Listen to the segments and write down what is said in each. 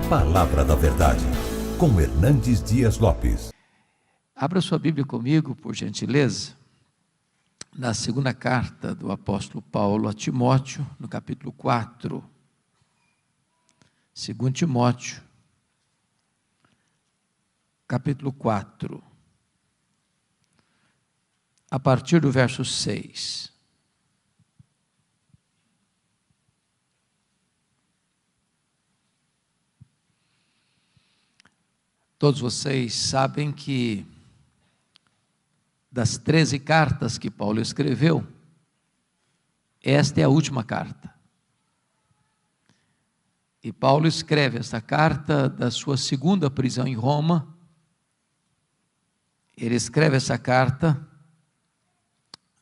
Palavra da Verdade, com Hernandes Dias Lopes. Abra sua Bíblia comigo, por gentileza, na segunda carta do apóstolo Paulo a Timóteo, no capítulo 4. 2 Timóteo, capítulo 4, a partir do verso 6. Todos vocês sabem que das 13 cartas que Paulo escreveu, esta é a última carta. E Paulo escreve esta carta da sua segunda prisão em Roma. Ele escreve essa carta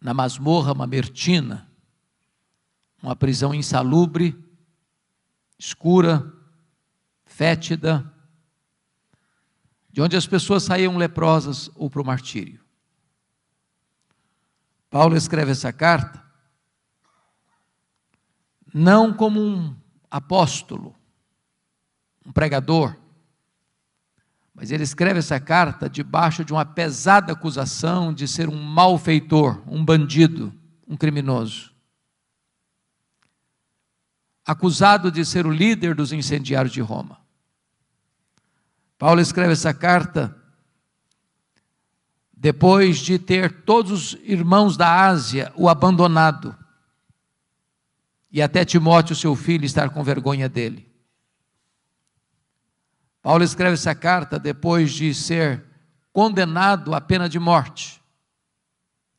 na masmorra mamertina, uma prisão insalubre, escura, fétida, de onde as pessoas saíam leprosas ou para o martírio. Paulo escreve essa carta não como um apóstolo, um pregador, mas ele escreve essa carta debaixo de uma pesada acusação de ser um malfeitor, um bandido, um criminoso. Acusado de ser o líder dos incendiários de Roma. Paulo escreve essa carta depois de ter todos os irmãos da Ásia o abandonado e até Timóteo, seu filho, estar com vergonha dele. Paulo escreve essa carta depois de ser condenado à pena de morte,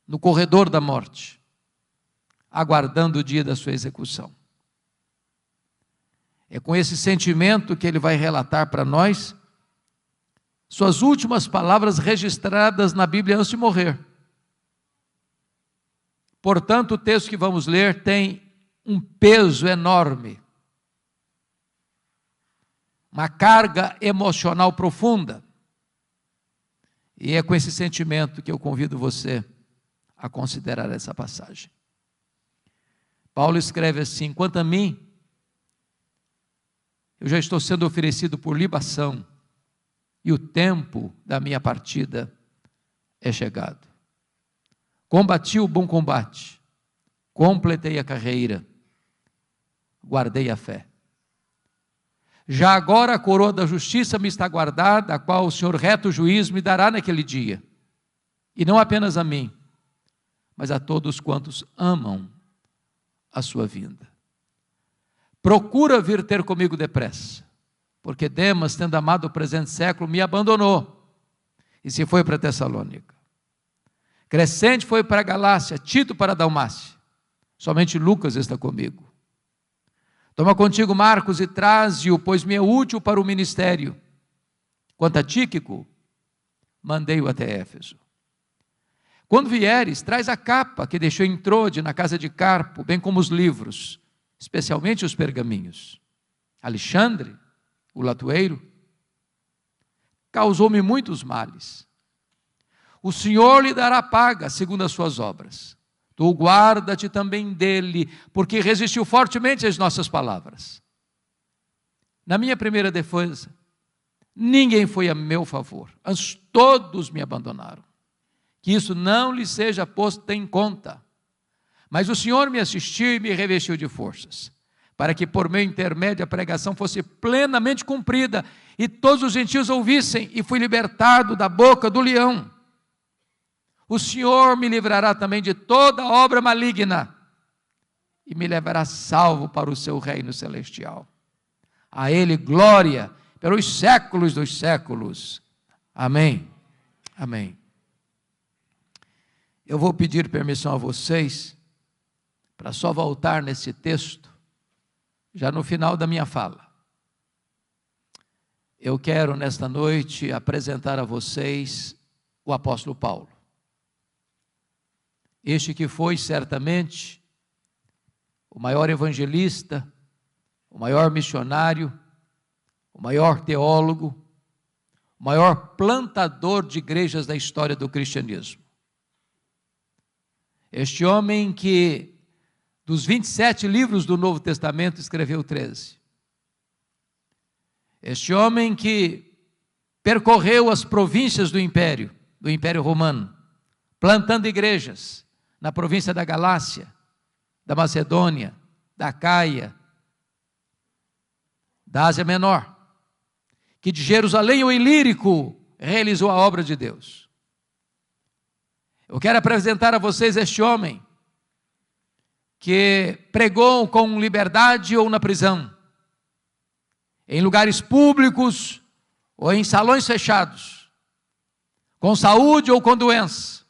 no corredor da morte, aguardando o dia da sua execução. É com esse sentimento que ele vai relatar para nós suas últimas palavras registradas na Bíblia antes de morrer. Portanto, o texto que vamos ler tem um peso enorme, uma carga emocional profunda. E é com esse sentimento que eu convido você a considerar essa passagem. Paulo escreve assim: quanto a mim, eu já estou sendo oferecido por libação, e o tempo da minha partida é chegado. Combati o bom combate, completei a carreira, guardei a fé. Já agora a coroa da justiça me está guardada, a qual o Senhor reto juiz me dará naquele dia. E não apenas a mim, mas a todos quantos amam a sua vinda. Procura vir ter comigo depressa, porque Demas, tendo amado o presente século, me abandonou e se foi para Tessalônica. Crescente foi para a Galácia, Tito para a Dalmácia. Somente Lucas está comigo. Toma contigo Marcos e traze-o, pois me é útil para o ministério. Quanto a Tíquico, mandei-o até Éfeso. Quando vieres, traz a capa que deixou em Trode, na casa de Carpo, bem como os livros, especialmente os pergaminhos. Alexandre, o latoeiro, causou-me muitos males. O Senhor lhe dará paga, segundo as suas obras. Tu guarda-te também dele, porque resistiu fortemente às nossas palavras. Na minha primeira defesa, ninguém foi a meu favor, antes todos me abandonaram. Que isso não lhe seja posto em conta. Mas o Senhor me assistiu e me revestiu de forças, para que por meu intermédio a pregação fosse plenamente cumprida, e todos os gentios ouvissem, e fui libertado da boca do leão. O Senhor me livrará também de toda obra maligna, e me levará salvo para o seu reino celestial. A Ele glória pelos séculos dos séculos. Amém. Amém. Eu vou pedir permissão a vocês, para só voltar nesse texto, já no final da minha fala. Eu quero nesta noite apresentar a vocês o apóstolo Paulo. Este que foi certamente o maior evangelista, o maior missionário, o maior teólogo, o maior plantador de igrejas da história do cristianismo. Este homem que dos 27 livros do Novo Testamento escreveu 13. Este homem que percorreu as províncias do Império Romano, plantando igrejas na província da Galácia, da Macedônia, da Caia, da Ásia Menor, que de Jerusalém o Ilírico realizou a obra de Deus. Eu quero apresentar a vocês este homem que pregou com liberdade ou na prisão, em lugares públicos ou em salões fechados, com saúde ou com doença,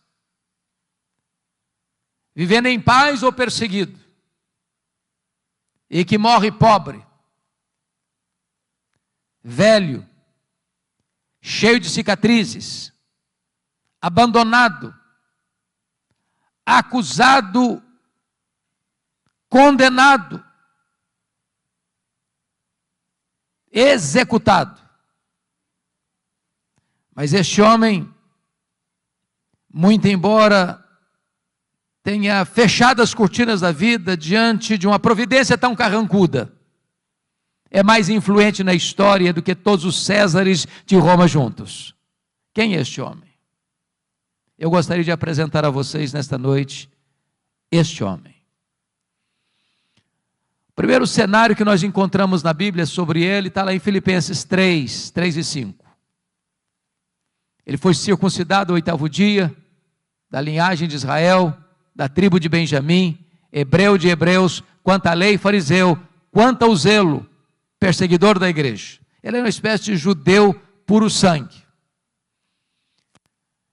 vivendo em paz ou perseguido, e que morre pobre, velho, cheio de cicatrizes, abandonado, acusado, condenado, executado. Mas este homem, muito embora tenha fechado as cortinas da vida diante de uma providência tão carrancuda, é mais influente na história do que todos os Césares de Roma juntos. Quem é este homem? Eu gostaria de apresentar a vocês nesta noite este homem. O primeiro cenário que nós encontramos na Bíblia sobre ele está lá em Filipenses 3 e 5. Ele foi circuncidado ao 8º dia, da linhagem de Israel, da tribo de Benjamim, hebreu de hebreus, quanto à lei, fariseu, quanto ao zelo, perseguidor da igreja. Ele é uma espécie de judeu puro sangue.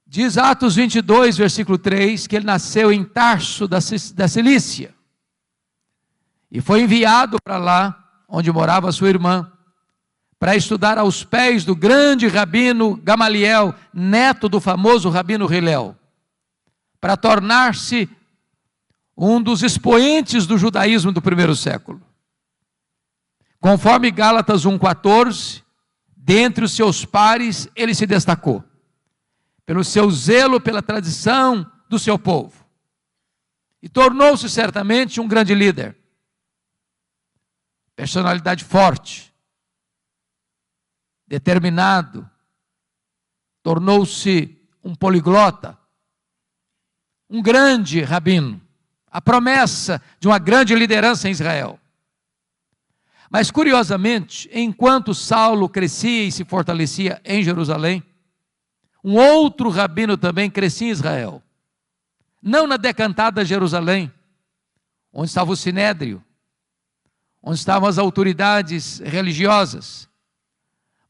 Diz Atos 22, versículo 3, que ele nasceu em Tarso da Cilícia, e foi enviado para lá, onde morava sua irmã, para estudar aos pés do grande rabino Gamaliel, neto do famoso rabino Hilel, para tornar-se um dos expoentes do judaísmo do primeiro século. Conforme Gálatas 1,14, dentre os seus pares, ele se destacou, pelo seu zelo pela tradição do seu povo, e tornou-se certamente um grande líder, personalidade forte, determinado, tornou-se um poliglota, um grande rabino, a promessa de uma grande liderança em Israel. Mas curiosamente, enquanto Saulo crescia e se fortalecia em Jerusalém, um outro rabino também crescia em Israel, não na decantada Jerusalém, onde estava o Sinédrio, onde estavam as autoridades religiosas,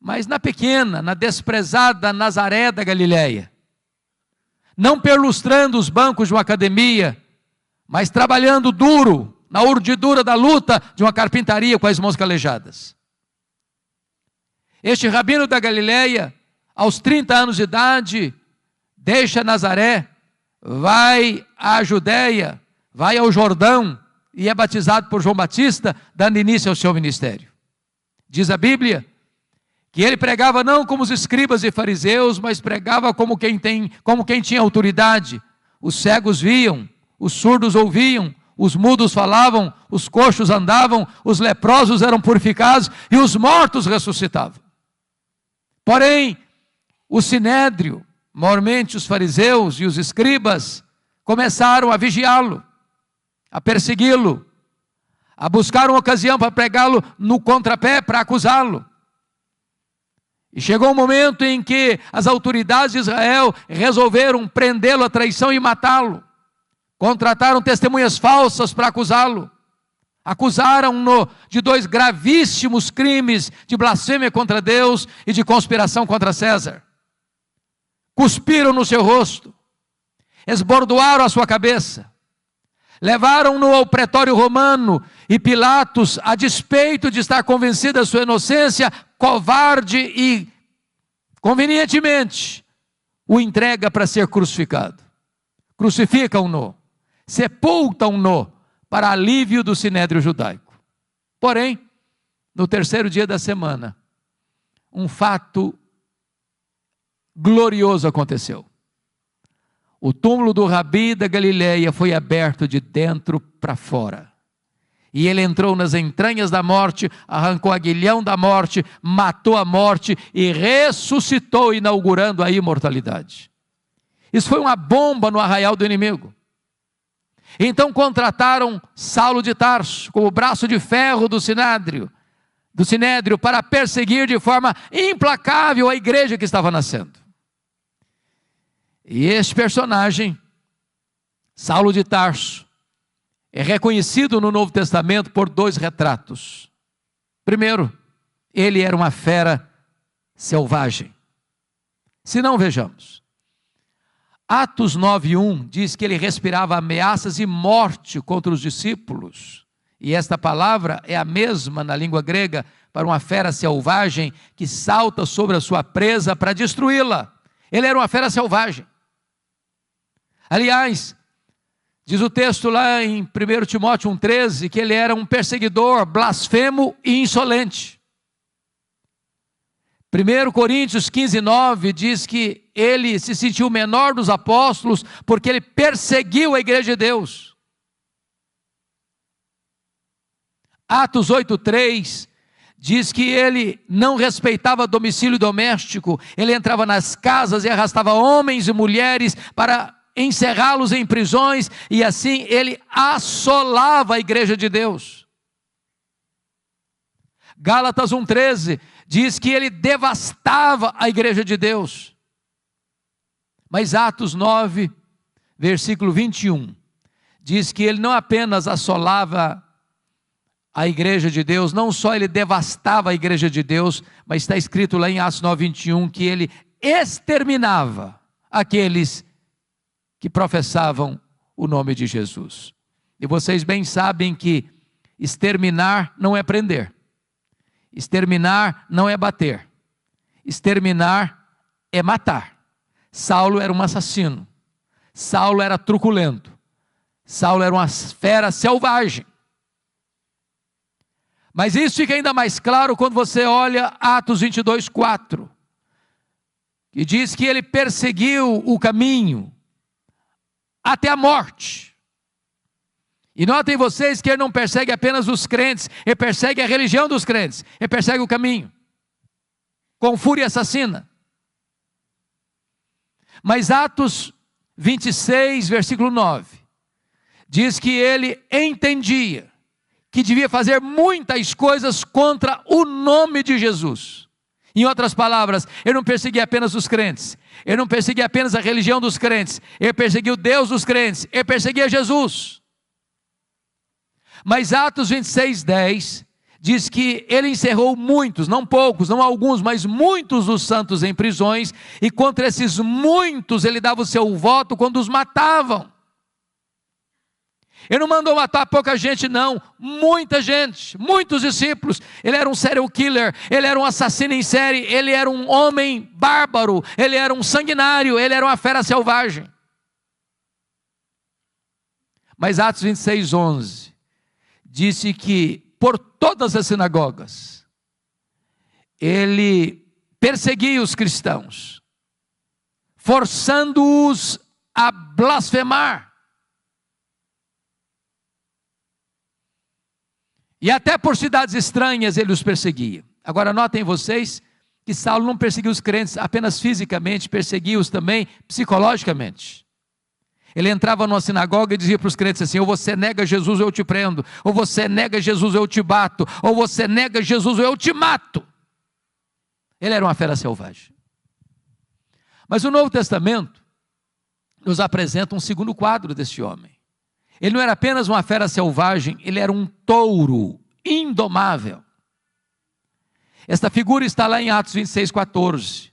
mas na pequena, na desprezada Nazaré da Galileia, não perlustrando os bancos de uma academia, mas trabalhando duro, na urdidura da luta de uma carpintaria com as mãos calejadas. Este rabino da Galileia, aos 30 anos de idade, deixa Nazaré, vai à Judeia, vai ao Jordão, e é batizado por João Batista, dando início ao seu ministério. Diz a Bíblia que ele pregava não como os escribas e fariseus, mas pregava como quem tinha autoridade. Os cegos viam, os surdos ouviam, os mudos falavam, os coxos andavam, os leprosos eram purificados e os mortos ressuscitavam. Porém, o Sinédrio, maiormente os fariseus e os escribas, começaram a vigiá-lo, a persegui-lo, a buscar uma ocasião para pregá-lo no contrapé, para acusá-lo. E chegou um momento em que as autoridades de Israel resolveram prendê-lo à traição e matá-lo. Contrataram testemunhas falsas para acusá-lo. Acusaram-no de 2 gravíssimos crimes de blasfêmia contra Deus e de conspiração contra César. Cuspiram no seu rosto, esbordoaram a sua cabeça, levaram-no ao pretório romano e Pilatos, a despeito de estar convencido da sua inocência, covarde e convenientemente, o entrega para ser crucificado. Crucificam-no, sepultam-no para alívio do sinédrio judaico. Porém, no 3º dia da semana, um fato glorioso aconteceu. O túmulo do Rabi da Galileia foi aberto de dentro para fora. E ele entrou nas entranhas da morte, arrancou o aguilhão da morte, matou a morte e ressuscitou, inaugurando a imortalidade. Isso foi uma bomba no arraial do inimigo. Então contrataram Saulo de Tarso, como braço de ferro do Sinédrio, para perseguir de forma implacável a igreja que estava nascendo. E este personagem, Saulo de Tarso, é reconhecido no Novo Testamento por 2 retratos. Primeiro, ele era uma fera selvagem. Se não, vejamos. Atos 9:1 diz que ele respirava ameaças e morte contra os discípulos. E esta palavra é a mesma na língua grega para uma fera selvagem que salta sobre a sua presa para destruí-la. Ele era uma fera selvagem. Aliás, diz o texto lá em 1 Timóteo 1,13 que ele era um perseguidor, blasfemo e insolente. 1 Coríntios 15:9 diz que ele se sentiu o menor dos apóstolos porque ele perseguiu a igreja de Deus. Atos 8:3 diz que ele não respeitava domicílio doméstico, ele entrava nas casas e arrastava homens e mulheres para encerrá-los em prisões, e assim ele assolava a igreja de Deus. Gálatas 1,13 diz que ele devastava a igreja de Deus. Mas Atos 9, versículo 21, diz que ele não apenas assolava a igreja de Deus, não só ele devastava a igreja de Deus, mas está escrito lá em Atos 9, 21, que ele exterminava aqueles que professavam o nome de Jesus. E vocês bem sabem que exterminar não é prender, exterminar não é bater, exterminar é matar. Saulo era um assassino, Saulo era truculento, Saulo era uma fera selvagem. Mas isso fica ainda mais claro quando você olha Atos 22:4, que diz que ele perseguiu o caminho até a morte. E notem vocês que ele não persegue apenas os crentes, ele persegue a religião dos crentes, ele persegue o caminho, com fúria assassina. Mas Atos 26, versículo 9, diz que ele entendia que devia fazer muitas coisas contra o nome de Jesus. Em outras palavras, ele não perseguia apenas os crentes, ele não perseguia apenas a religião dos crentes, ele perseguia o Deus dos crentes, ele perseguia Jesus. Mas Atos 26:10 diz que ele encerrou muitos, não poucos, não alguns, mas muitos dos santos em prisões, e contra esses muitos ele dava o seu voto quando os matavam. Ele não mandou matar pouca gente não, muita gente, muitos discípulos. Ele era um serial killer, ele era um assassino em série, ele era um homem bárbaro, ele era um sanguinário, ele era uma fera selvagem. Mas Atos 26:11 disse que por todas as sinagogas ele perseguia os cristãos, forçando-os a blasfemar. E até por cidades estranhas ele os perseguia. Agora notem vocês que Saulo não perseguia os crentes apenas fisicamente, perseguia-os também psicologicamente. Ele entrava numa sinagoga e dizia para os crentes assim: ou você nega Jesus ou eu te prendo, ou você nega Jesus ou eu te bato, ou você nega Jesus ou eu te mato. Ele era uma fera selvagem. Mas o Novo Testamento nos apresenta um segundo quadro desse homem. Ele não era apenas uma fera selvagem, ele era um touro indomável. Esta figura está lá em Atos 26:14.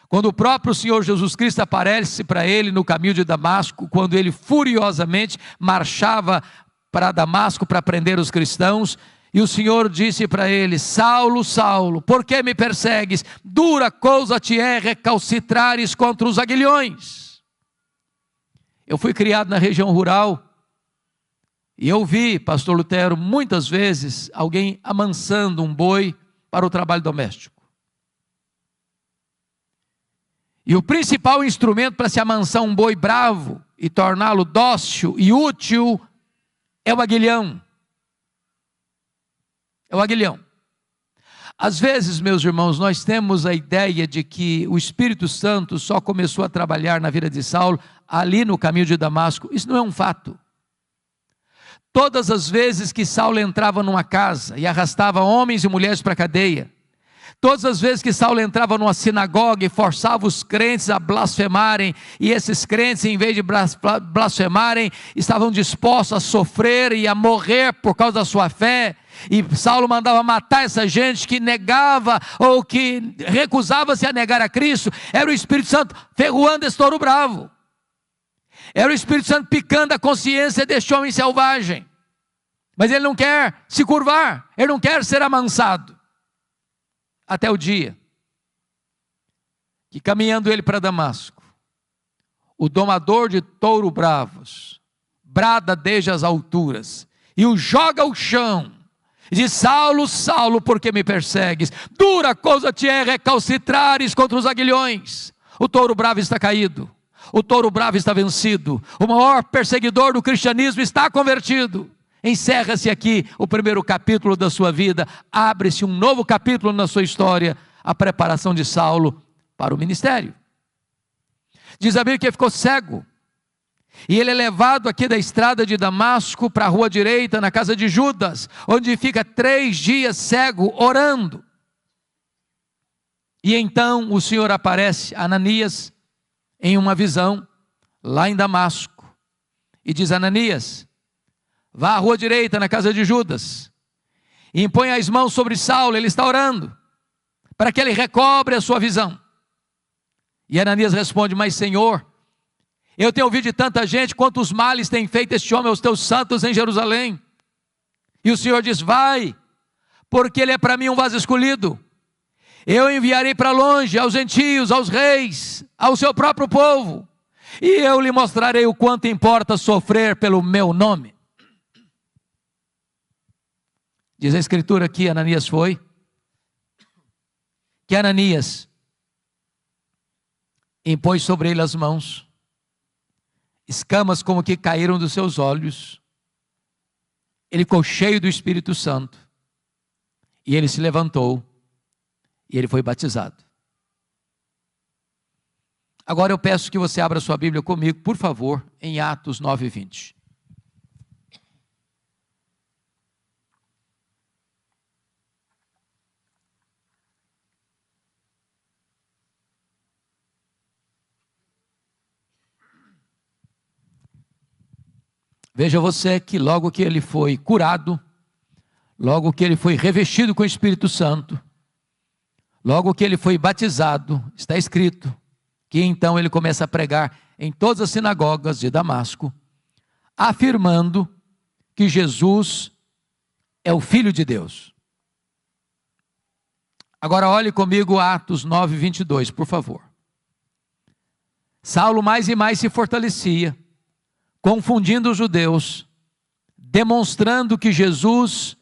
Quando o próprio Senhor Jesus Cristo aparece para ele no caminho de Damasco, quando ele furiosamente marchava para Damasco para prender os cristãos, e o Senhor disse para ele: Saulo, Saulo, por que me persegues? Dura coisa te é recalcitrares contra os aguilhões. Eu fui criado na região rural, e eu vi, pastor Lutero, muitas vezes alguém amansando um boi para o trabalho doméstico. E o principal instrumento para se amansar um boi bravo e torná-lo dócil e útil é o aguilhão. É o aguilhão. Às vezes, meus irmãos, nós temos a ideia de que o Espírito Santo só começou a trabalhar na vida de Saulo ali no caminho de Damasco. Isso não é um fato. Todas as vezes que Saulo entrava numa casa e arrastava homens e mulheres para a cadeia, todas as vezes que Saulo entrava numa sinagoga e forçava os crentes a blasfemarem, e esses crentes, em vez de blasfemarem, estavam dispostos a sofrer e a morrer por causa da sua fé, e Saulo mandava matar essa gente que negava ou que recusava-se a negar a Cristo, era o Espírito Santo ferroando esse touro bravo. Era o Espírito Santo picando a consciência deste homem selvagem. Mas ele não quer se curvar, ele não quer ser amansado. Até o dia que, caminhando ele para Damasco, o domador de touro bravos brada desde as alturas e o joga ao chão, e diz: Saulo, Saulo, por que me persegues? Dura coisa te é recalcitrares contra os aguilhões. O touro bravo está caído, o touro bravo está vencido, o maior perseguidor do cristianismo está convertido. Encerra-se aqui o primeiro capítulo da sua vida, abre-se um novo capítulo na sua história, a preparação de Saulo para o ministério. Diz a Bíblia que ele ficou cego, e ele é levado aqui da estrada de Damasco para a rua direita, na casa de Judas, onde fica 3 dias cego, orando. E então o Senhor aparece a Ananias em uma visão, lá em Damasco, e diz: Ananias, vá à rua direita, na casa de Judas, e impõe as mãos sobre Saulo, ele está orando, para que ele recobre a sua visão. E Ananias responde: mas Senhor, eu tenho ouvido de tanta gente quantos males tem feito este homem aos teus santos em Jerusalém. E o Senhor diz: vai, porque ele é para mim um vaso escolhido. Eu enviarei para longe aos gentios, aos reis, ao seu próprio povo, e eu lhe mostrarei o quanto importa sofrer pelo meu nome. Diz a Escritura que Ananias foi, que Ananias impôs sobre ele as mãos, escamas como que caíram dos seus olhos, ele ficou cheio do Espírito Santo, e ele se levantou, e ele foi batizado. Agora eu peço que você abra sua Bíblia comigo, por favor, em Atos 9:20. Veja você que logo que ele foi curado, logo que ele foi revestido com o Espírito Santo, logo que ele foi batizado, está escrito que então ele começa a pregar em todas as sinagogas de Damasco, afirmando que Jesus é o Filho de Deus. Agora olhe comigo Atos 9:22, por favor. Saulo mais e mais se fortalecia, confundindo os judeus, demonstrando que Jesus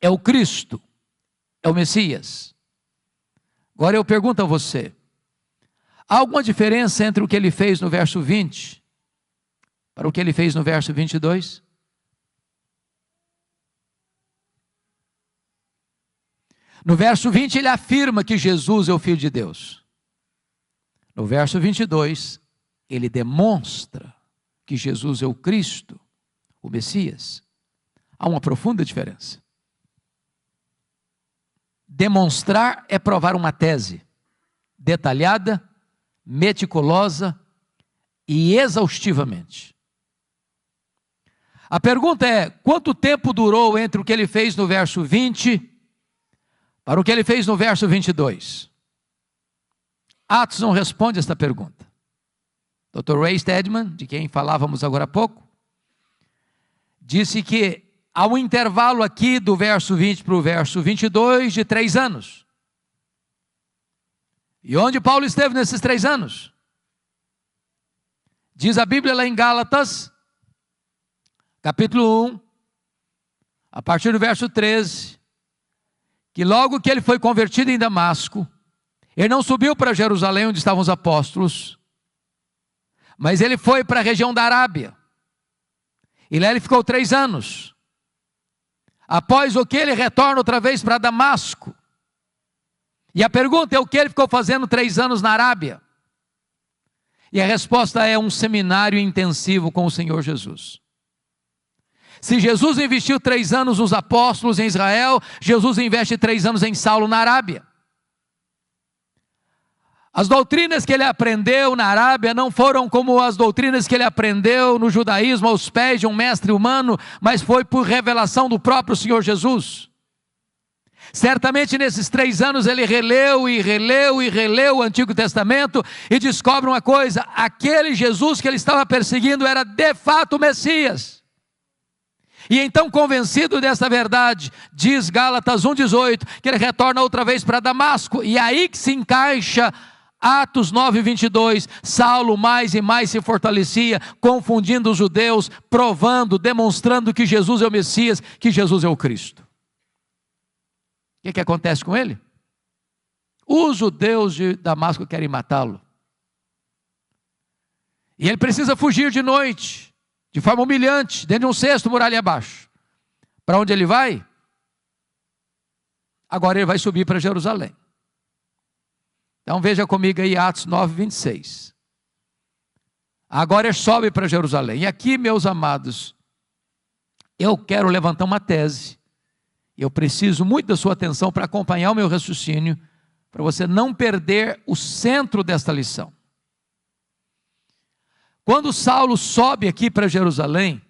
é o Cristo, é o Messias. Agora eu pergunto a você, há alguma diferença entre o que ele fez no verso 20 para o que ele fez no verso 22? No verso 20 ele afirma que Jesus é o Filho de Deus. No verso 22 ele demonstra que Jesus é o Cristo, o Messias. Há uma profunda diferença. Demonstrar é provar uma tese detalhada, meticulosa e exaustivamente. A pergunta é: quanto tempo durou entre o que ele fez no verso 20 para o que ele fez no verso 22? Atos não responde esta pergunta. Dr. Ray Stedman, de quem falávamos agora há pouco, disse que há um intervalo aqui do verso 20 para o verso 22 de 3 anos. E onde Paulo esteve nesses 3 anos? Diz a Bíblia lá em Gálatas, capítulo 1, a partir do verso 13, que logo que ele foi convertido em Damasco, ele não subiu para Jerusalém onde estavam os apóstolos, mas ele foi para a região da Arábia, e lá ele ficou 3 anos, Após o que ele retorna outra vez para Damasco. E a pergunta é: o que ele ficou fazendo 3 anos na Arábia? E a resposta é: um seminário intensivo com o Senhor Jesus. Se Jesus investiu 3 anos nos apóstolos em Israel, Jesus investe 3 anos em Saulo na Arábia. As doutrinas que ele aprendeu na Arábia não foram como as doutrinas que ele aprendeu no judaísmo aos pés de um mestre humano, mas foi por revelação do próprio Senhor Jesus. Certamente nesses 3 anos ele releu o Antigo Testamento e descobre uma coisa: aquele Jesus que ele estava perseguindo era de fato o Messias. E então, convencido dessa verdade, diz Gálatas 1,18, que ele retorna outra vez para Damasco, e aí que se encaixa Atos 9,22, Saulo mais e mais se fortalecia, confundindo os judeus, provando, demonstrando que Jesus é o Messias, que Jesus é o Cristo. O que acontece com ele? Os judeus de Damasco querem matá-lo. E ele precisa fugir de noite, de forma humilhante, dentro de um cesto, muralha abaixo. Para onde ele vai? Agora ele vai subir para Jerusalém. Então veja comigo aí Atos 9,26. Agora ele sobe para Jerusalém. E aqui, meus amados, eu quero levantar uma tese. Eu preciso muito da sua atenção para acompanhar o meu raciocínio, para você não perder o centro desta lição. Quando Saulo sobe aqui para Jerusalém,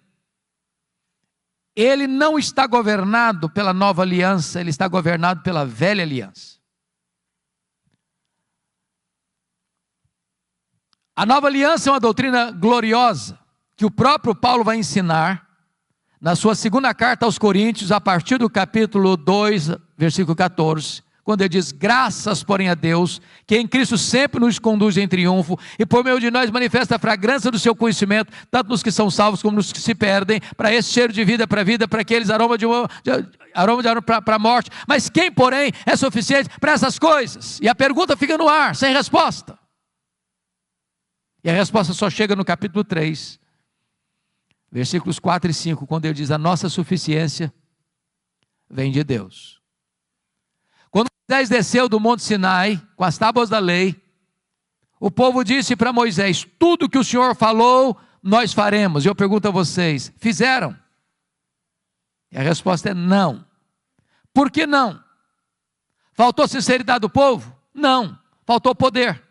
ele não está governado pela nova aliança, ele está governado pela velha aliança. A nova aliança é uma doutrina gloriosa, que o próprio Paulo vai ensinar na sua segunda carta aos Coríntios, a partir do capítulo 2, versículo 14, quando ele diz: graças, porém, a Deus, que em Cristo sempre nos conduz em triunfo, e por meio de nós manifesta a fragrância do seu conhecimento, tanto nos que são salvos como nos que se perdem, para esse cheiro de vida para a vida, para aqueles aroma de para a morte. Mas quem, porém, é suficiente para essas coisas? E a pergunta fica no ar, sem resposta. E a resposta só chega no capítulo 3, versículos 4 e 5, quando ele diz: a nossa suficiência vem de Deus. Quando Moisés desceu do Monte Sinai, com as tábuas da lei, o povo disse para Moisés: tudo que o Senhor falou, nós faremos. E eu pergunto a vocês: fizeram? E a resposta é não. Por que não? Faltou sinceridade do povo? Não, faltou poder.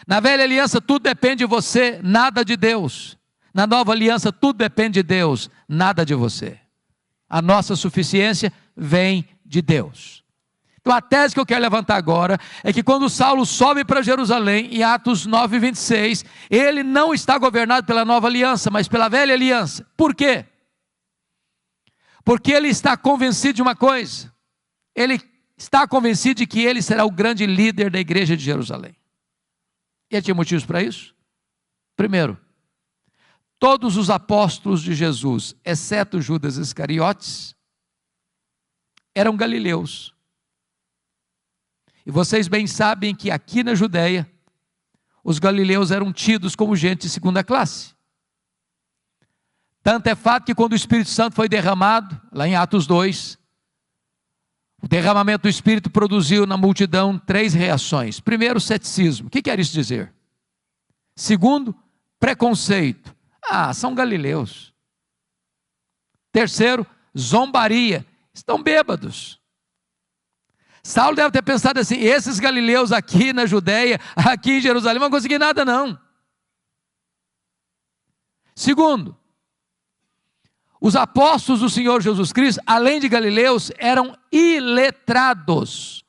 Na velha aliança tudo depende de você, nada de Deus. Na nova aliança tudo depende de Deus, nada de você. A nossa suficiência vem de Deus. Então a tese que eu quero levantar agora é que quando Saulo sobe para Jerusalém, em Atos 9,26, ele não está governado pela nova aliança, mas pela velha aliança. Por quê? Porque ele está convencido de uma coisa. Ele está convencido de que ele será o grande líder da igreja de Jerusalém. E ele tinha motivos para isso? Primeiro, todos os apóstolos de Jesus, exceto Judas Iscariotes, eram galileus. E vocês bem sabem que aqui na Judéia, os galileus eram tidos como gente de segunda classe. Tanto é fato que quando o Espírito Santo foi derramado, lá em Atos 2, o derramamento do Espírito produziu na multidão 3 reações. Primeiro, ceticismo. O que quer isso dizer? Segundo, preconceito. Ah, são galileus. Terceiro, zombaria. Estão bêbados. Saulo deve ter pensado assim: esses galileus aqui na Judéia, aqui em Jerusalém, não vão conseguir nada não. Segundo, os apóstolos do Senhor Jesus Cristo, além de galileus, eram iletrados.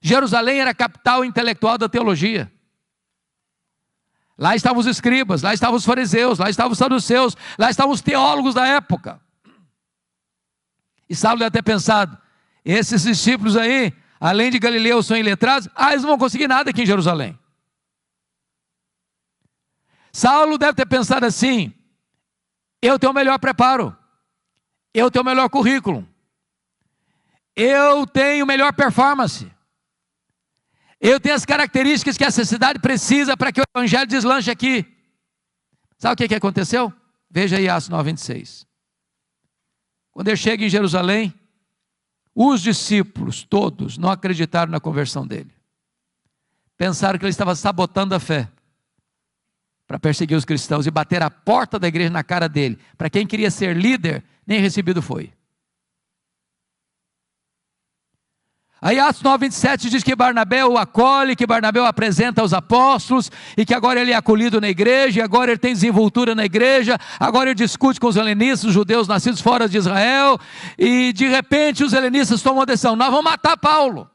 Jerusalém era a capital intelectual da teologia. Lá estavam os escribas, lá estavam os fariseus, lá estavam os saduceus, lá estavam os teólogos da época. E Saulo deve ter pensado: esses discípulos aí, além de galileus, são iletrados, eles não vão conseguir nada aqui em Jerusalém. Saulo deve ter pensado assim: eu tenho o melhor preparo, eu tenho o melhor currículo, eu tenho melhor performance, eu tenho as características que essa cidade precisa para que o evangelho deslanche aqui. Sabe o que aconteceu? Veja aí Atos 9,26. Quando ele chega em Jerusalém, os discípulos todos não acreditaram na conversão dele. Pensaram que ele estava sabotando a fé para perseguir os cristãos e bater a porta da igreja na cara dele. Para quem queria ser líder, nem recebido foi. Aí Atos 9:27 diz que Barnabé o acolhe, que Barnabé o apresenta aos apóstolos, e que agora ele é acolhido na igreja, e agora ele tem desenvoltura na igreja, agora ele discute com os helenistas, os judeus nascidos fora de Israel, e de repente os helenistas tomam uma decisão: nós vamos matar Paulo.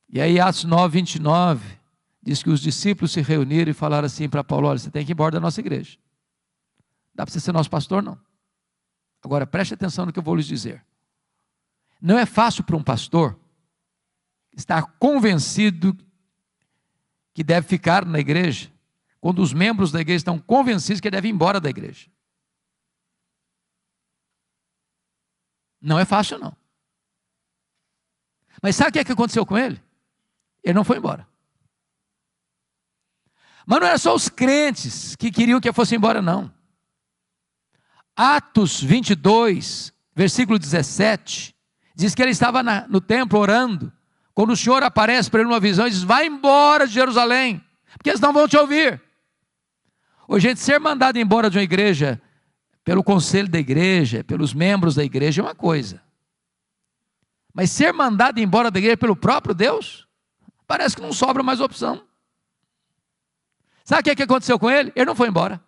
E aí Atos 9:29 diz que os discípulos se reuniram e falaram assim para Paulo: olha, você tem que ir embora da nossa igreja, dá para você ser nosso pastor não. Agora preste atenção no que eu vou lhes dizer. Não é fácil para um pastor estar convencido que deve ficar na igreja, quando os membros da igreja estão convencidos que deve ir embora da igreja. Não é fácil não. Mas sabe o que aconteceu com ele? Ele não foi embora. Mas não era só os crentes que queriam que ele fosse embora não. Atos 22, versículo 17, diz que ele estava no templo orando, quando o Senhor aparece para ele numa visão e diz: vai embora de Jerusalém, porque eles não vão te ouvir. Hoje, gente, ser mandado embora de uma igreja, pelo conselho da igreja, pelos membros da igreja, é uma coisa. Mas ser mandado embora da igreja pelo próprio Deus, parece que não sobra mais opção. Sabe o que aconteceu com ele? Ele não foi embora.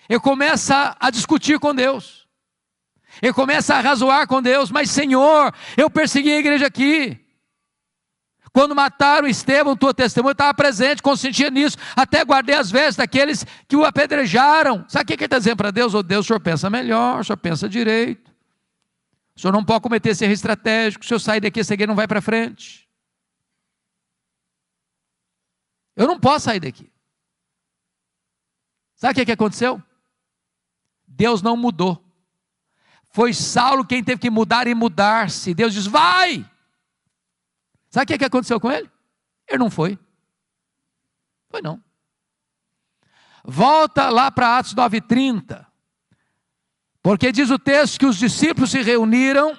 Ele começa a discutir com Deus. Ele começa a razoar com Deus. Mas Senhor, eu persegui a igreja aqui. Quando mataram Estevão, tua testemunha, eu estava presente, consentia nisso. Até guardei as vestes daqueles que o apedrejaram. Sabe o que ele está dizendo para Deus? Oh Deus, o Senhor pensa melhor, o Senhor pensa direito. O Senhor não pode cometer esse erro estratégico. Se eu sair daqui, essa igreja não vai para frente. Eu não posso sair daqui. Sabe o que aconteceu? Deus não mudou. Foi Saulo quem teve que mudar e mudar-se. Deus diz: vai! Sabe o que aconteceu com ele? Ele não foi. Foi não. Volta lá para Atos 9:30. Porque diz o texto que os discípulos se reuniram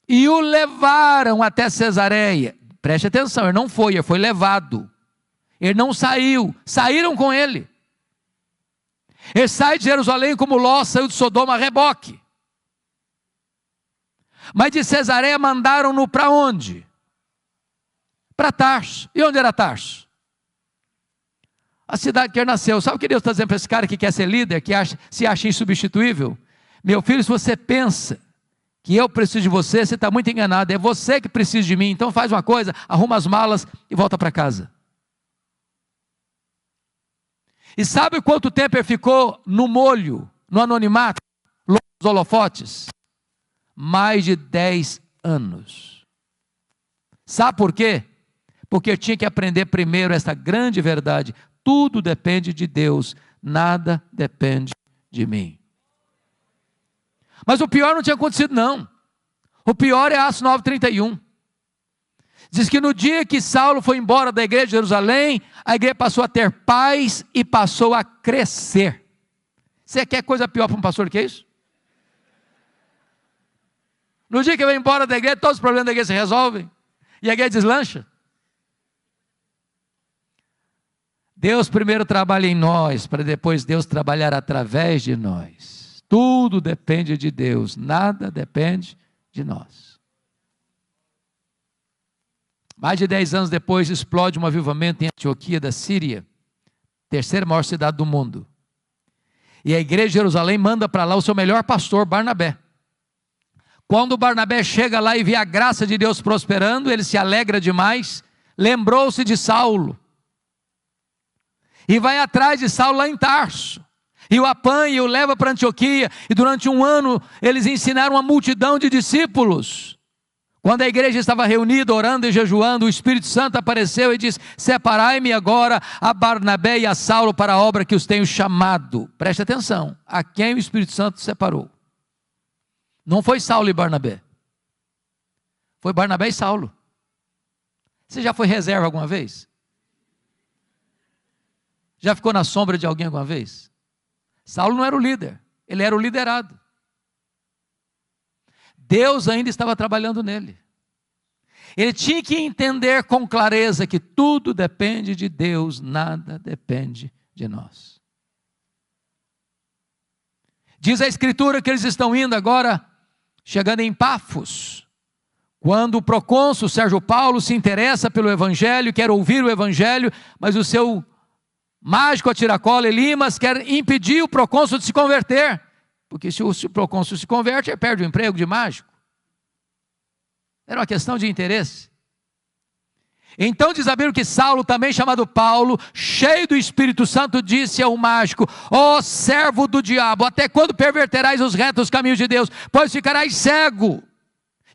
e o levaram até Cesareia. Preste atenção, ele não foi, ele foi levado. Ele não saiu, saíram com ele. Ele sai de Jerusalém como Ló saiu de Sodoma a reboque. Mas de Cesareia mandaram-no para onde? Para Tarso. E onde era Tarso? A cidade que ele nasceu. Sabe o que Deus está dizendo para esse cara que quer ser líder, que se acha insubstituível? Meu filho, se você pensa que eu preciso de você, você está muito enganado. É você que precisa de mim. Então faz uma coisa, arruma as malas e volta para casa. E sabe quanto tempo ele ficou no molho, no anonimato, longe dos holofotes? Mais de 10 anos. Sabe por quê? Porque eu tinha que aprender primeiro essa grande verdade: tudo depende de Deus, nada depende de mim. Mas o pior não tinha acontecido não. O pior é Atos 9:31. Diz que no dia que Saulo foi embora da igreja de Jerusalém, a igreja passou a ter paz e passou a crescer. Você quer coisa pior para um pastor que é isso? No dia que vai embora da igreja, todos os problemas da igreja se resolvem e a igreja deslancha. Deus primeiro trabalha em nós, para depois Deus trabalhar através de nós. Tudo depende de Deus, nada depende de nós. Mais de 10 anos depois, explode um avivamento em Antioquia da Síria, terceira maior cidade do mundo. E a igreja de Jerusalém manda para lá o seu melhor pastor, Barnabé. Quando Barnabé chega lá e vê a graça de Deus prosperando, ele se alegra demais, lembrou-se de Saulo. E vai atrás de Saulo lá em Tarso. E o apanha e o leva para Antioquia. E durante um ano eles ensinaram uma multidão de discípulos. Quando a igreja estava reunida, orando e jejuando, o Espírito Santo apareceu e disse: separai-me agora a Barnabé e a Saulo para a obra que os tenho chamado. Preste atenção, a quem o Espírito Santo separou? Não foi Saulo e Barnabé, foi Barnabé e Saulo. Você já foi reserva alguma vez? Já ficou na sombra de alguém alguma vez? Saulo não era o líder, ele era o liderado. Deus ainda estava trabalhando nele. Ele tinha que entender com clareza que tudo depende de Deus, nada depende de nós. Diz a Escritura que eles estão indo agora, chegando em Pafos, quando o procônsul Sérgio Paulo se interessa pelo Evangelho, quer ouvir o Evangelho, mas o seu mágico a tiracola Elimas quer impedir o procônsul de se converter, porque se o procônsul se converte, ele perde o emprego de mágico. Era uma questão de interesse. Então diz a Bíblia que Saulo, também chamado Paulo, cheio do Espírito Santo, disse ao mágico: ó servo do diabo, até quando perverterás os retos caminhos de Deus? Pois ficarás cego.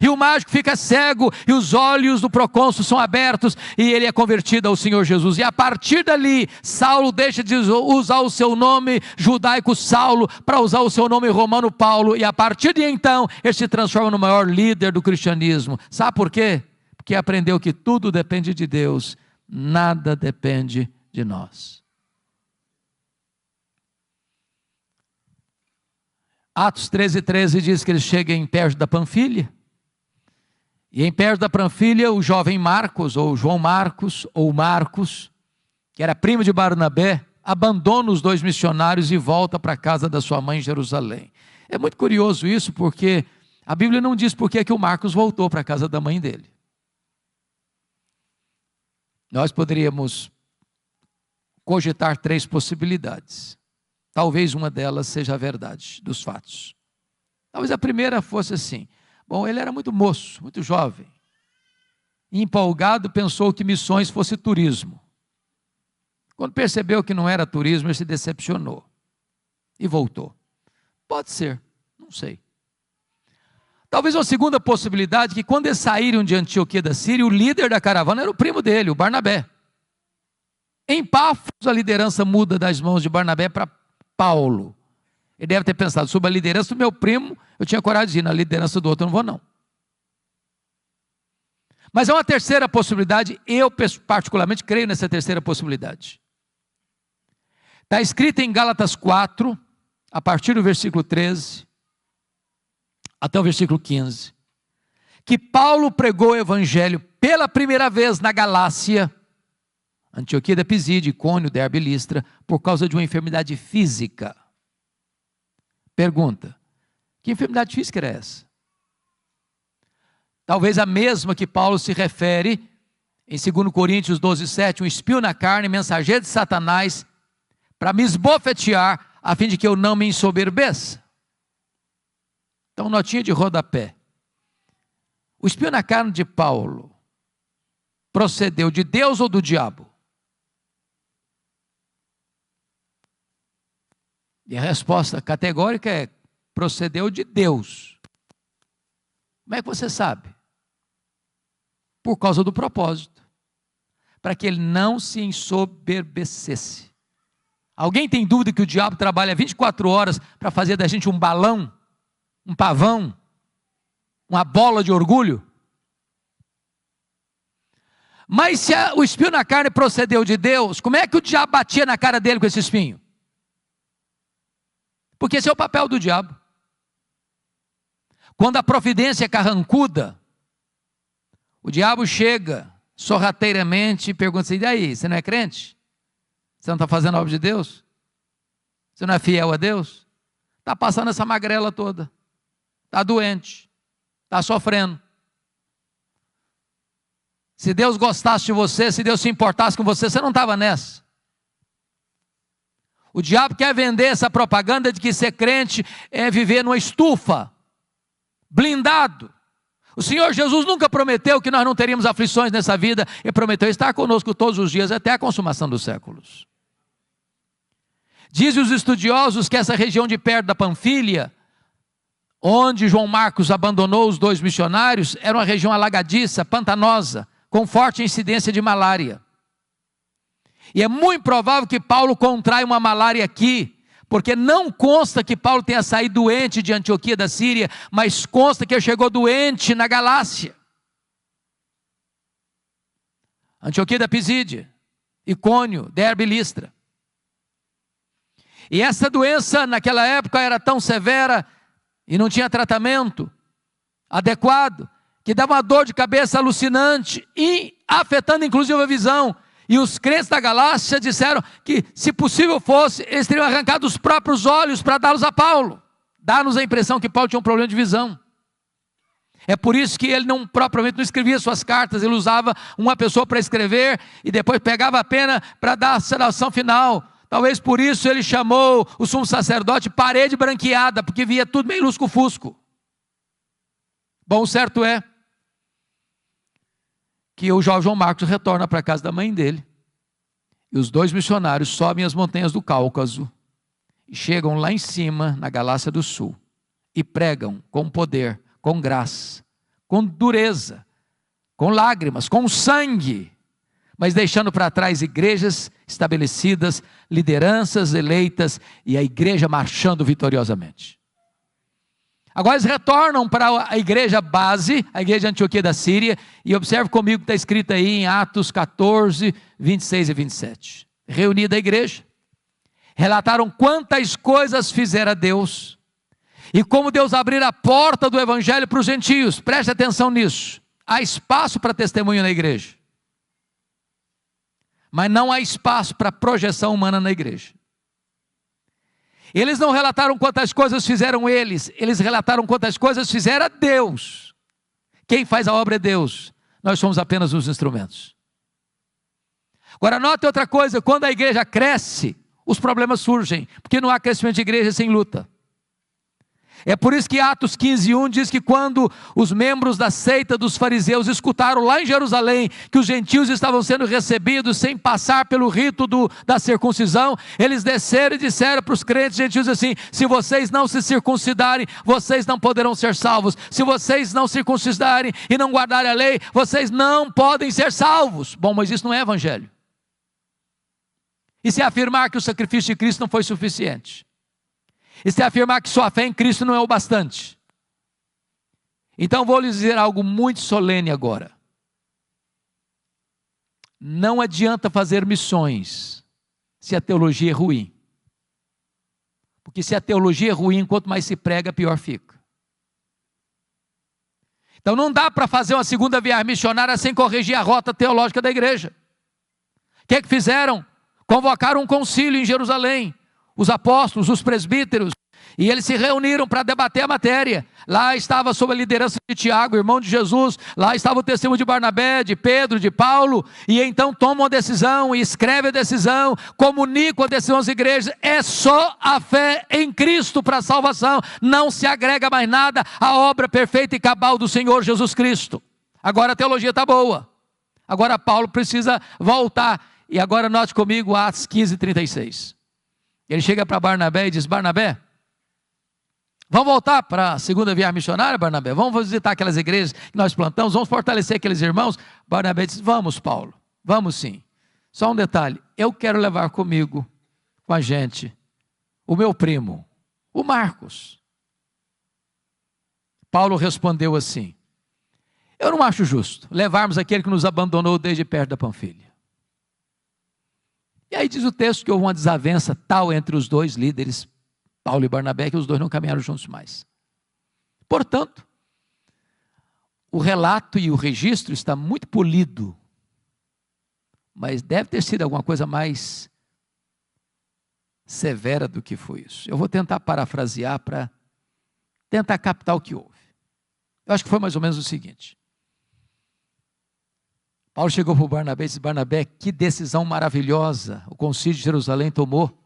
E o mágico fica cego, e os olhos do procônsul são abertos, e ele é convertido ao Senhor Jesus. E a partir dali, Saulo deixa de usar o seu nome judaico Saulo, para usar o seu nome romano Paulo, e a partir de então, ele se transforma no maior líder do cristianismo. Sabe por quê? Porque aprendeu que tudo depende de Deus, nada depende de nós. Atos 13:13 diz que ele chega em Perge da Panfilha, e em Perge da Panfilha, o jovem Marcos, ou João Marcos, ou Marcos, que era primo de Barnabé, abandona os dois missionários e volta para a casa da sua mãe em Jerusalém. É muito curioso isso, porque a Bíblia não diz por que o Marcos voltou para a casa da mãe dele. Nós poderíamos cogitar 3 possibilidades. Talvez uma delas seja a verdade dos fatos. Talvez a primeira fosse assim: bom, ele era muito moço, muito jovem, empolgado, pensou que missões fosse turismo. Quando percebeu que não era turismo, ele se decepcionou e voltou. Pode ser, não sei. Talvez uma segunda possibilidade, que quando eles saíram de Antioquia da Síria, o líder da caravana era o primo dele, o Barnabé. Em Pafos, a liderança muda das mãos de Barnabé para Paulo. Ele deve ter pensado: sob a liderança do meu primo, eu tinha coragem de ir, na liderança do outro eu não vou não. Mas é uma terceira possibilidade, eu particularmente creio nessa terceira possibilidade. Está escrito em Gálatas 4, a partir do versículo 13, até o versículo 15, que Paulo pregou o Evangelho pela primeira vez na Galácia, Antioquia da Pisídia, Icônio, Derbe e Listra, por causa de uma enfermidade física. Pergunta: que enfermidade física era essa? Talvez a mesma que Paulo se refere em 2 Coríntios 12:7, um espinho na carne, mensageiro de Satanás, para me esbofetear, a fim de que eu não me ensoberbeça. Então, notinha de rodapé: o espinho na carne de Paulo procedeu de Deus ou do diabo? E a resposta categórica é: procedeu de Deus. Como é que você sabe? Por causa do propósito, para que ele não se ensoberbecesse. Alguém tem dúvida que o diabo trabalha 24 horas para fazer da gente um balão, um pavão, uma bola de orgulho? Mas se o espinho na carne procedeu de Deus, como é que o diabo batia na cara dele com esse espinho? Porque esse é o papel do diabo. Quando a providência é carrancuda, o diabo chega sorrateiramente e pergunta assim: e aí, você não é crente? Você não está fazendo a obra de Deus? Você não é fiel a Deus? Está passando essa magrela toda, está doente, está sofrendo. Se Deus gostasse de você, se Deus se importasse com você, você não estava nessa. O diabo quer vender essa propaganda de que ser crente é viver numa estufa, blindado. O Senhor Jesus nunca prometeu que nós não teríamos aflições nessa vida, Ele prometeu estar conosco todos os dias, até a consumação dos séculos. Dizem os estudiosos que essa região de perto da Panfilha, onde João Marcos abandonou os dois missionários, era uma região alagadiça, pantanosa, com forte incidência de malária. E é muito provável que Paulo contraia uma malária aqui, porque não consta que Paulo tenha saído doente de Antioquia da Síria, mas consta que ele chegou doente na Galácia. Antioquia da Pisídia, Icônio, Derbe e Listra. E essa doença naquela época era tão severa e não tinha tratamento adequado, que dava uma dor de cabeça alucinante e afetando inclusive a visão. E os crentes da Galácia disseram que, se possível fosse, eles teriam arrancado os próprios olhos para dá-los a Paulo. Dá-nos a impressão que Paulo tinha um problema de visão. É por isso que ele propriamente não escrevia suas cartas, ele usava uma pessoa para escrever e depois pegava a pena para dar a sanação final. Talvez por isso ele chamou o sumo sacerdote parede branqueada, porque via tudo meio lusco-fusco. Bom, o certo é que o João Marcos retorna para a casa da mãe dele, e os dois missionários sobem as montanhas do Cáucaso, e chegam lá em cima, na Galácia do Sul, e pregam com poder, com graça, com dureza, com lágrimas, com sangue, mas deixando para trás igrejas estabelecidas, lideranças eleitas, e a igreja marchando vitoriosamente. Agora eles retornam para a igreja base, a igreja de Antioquia da Síria, e observe comigo que está escrito aí em Atos 14, 26 e 27. Reunida a igreja, relataram quantas coisas fizera Deus, e como Deus abriu a porta do evangelho para os gentios. Preste atenção nisso. Há espaço para testemunho na igreja, mas não há espaço para projeção humana na igreja. Eles não relataram quantas coisas fizeram eles relataram quantas coisas fizera Deus. Quem faz a obra é Deus, nós somos apenas os instrumentos. Agora note outra coisa, quando a igreja cresce, os problemas surgem, porque não há crescimento de igreja sem luta. É por isso que Atos 15:1 diz que quando os membros da seita dos fariseus escutaram lá em Jerusalém que os gentios estavam sendo recebidos sem passar pelo rito da circuncisão, eles desceram e disseram para os crentes gentios assim: se vocês não se circuncidarem, vocês não poderão ser salvos. Se vocês não circuncidarem e não guardarem a lei, vocês não podem ser salvos. Bom, mas isso não é evangelho. E se afirmar que o sacrifício de Cristo não foi suficiente? E se afirmar que sua fé em Cristo não é o bastante? Então vou lhes dizer algo muito solene agora. Não adianta fazer missões se a teologia é ruim. Porque se a teologia é ruim, quanto mais se prega, pior fica. Então não dá para fazer uma segunda viagem missionária sem corrigir a rota teológica da igreja. O que fizeram? Convocaram um concílio em Jerusalém. Os apóstolos, os presbíteros, e eles se reuniram para debater a matéria. Lá estava sob a liderança de Tiago, irmão de Jesus, lá estava o testemunho de Barnabé, de Pedro, de Paulo, e então tomam a decisão, e escrevem a decisão, comunicam a decisão às igrejas. É só a fé em Cristo para a salvação, não se agrega mais nada à obra perfeita e cabal do Senhor Jesus Cristo. Agora a teologia está boa, agora Paulo precisa voltar, e agora note comigo Atos 15:36. Ele chega para Barnabé e diz: Barnabé, vamos voltar para a segunda viagem missionária, Barnabé? Vamos visitar aquelas igrejas que nós plantamos, vamos fortalecer aqueles irmãos? Barnabé diz: vamos, Paulo, vamos sim. Só um detalhe, eu quero levar comigo, com a gente, o meu primo, o Marcos. Paulo respondeu assim: eu não acho justo levarmos aquele que nos abandonou desde perto da Panfilha. E aí diz o texto que houve uma desavença tal entre os dois líderes, Paulo e Barnabé, que os dois não caminharam juntos mais. Portanto, o relato e o registro está muito polido, mas deve ter sido alguma coisa mais severa do que foi isso. Eu vou tentar parafrasear para tentar captar o que houve. Eu acho que foi mais ou menos o seguinte: Paulo chegou para o Barnabé e disse: Barnabé, que decisão maravilhosa o concílio de Jerusalém tomou.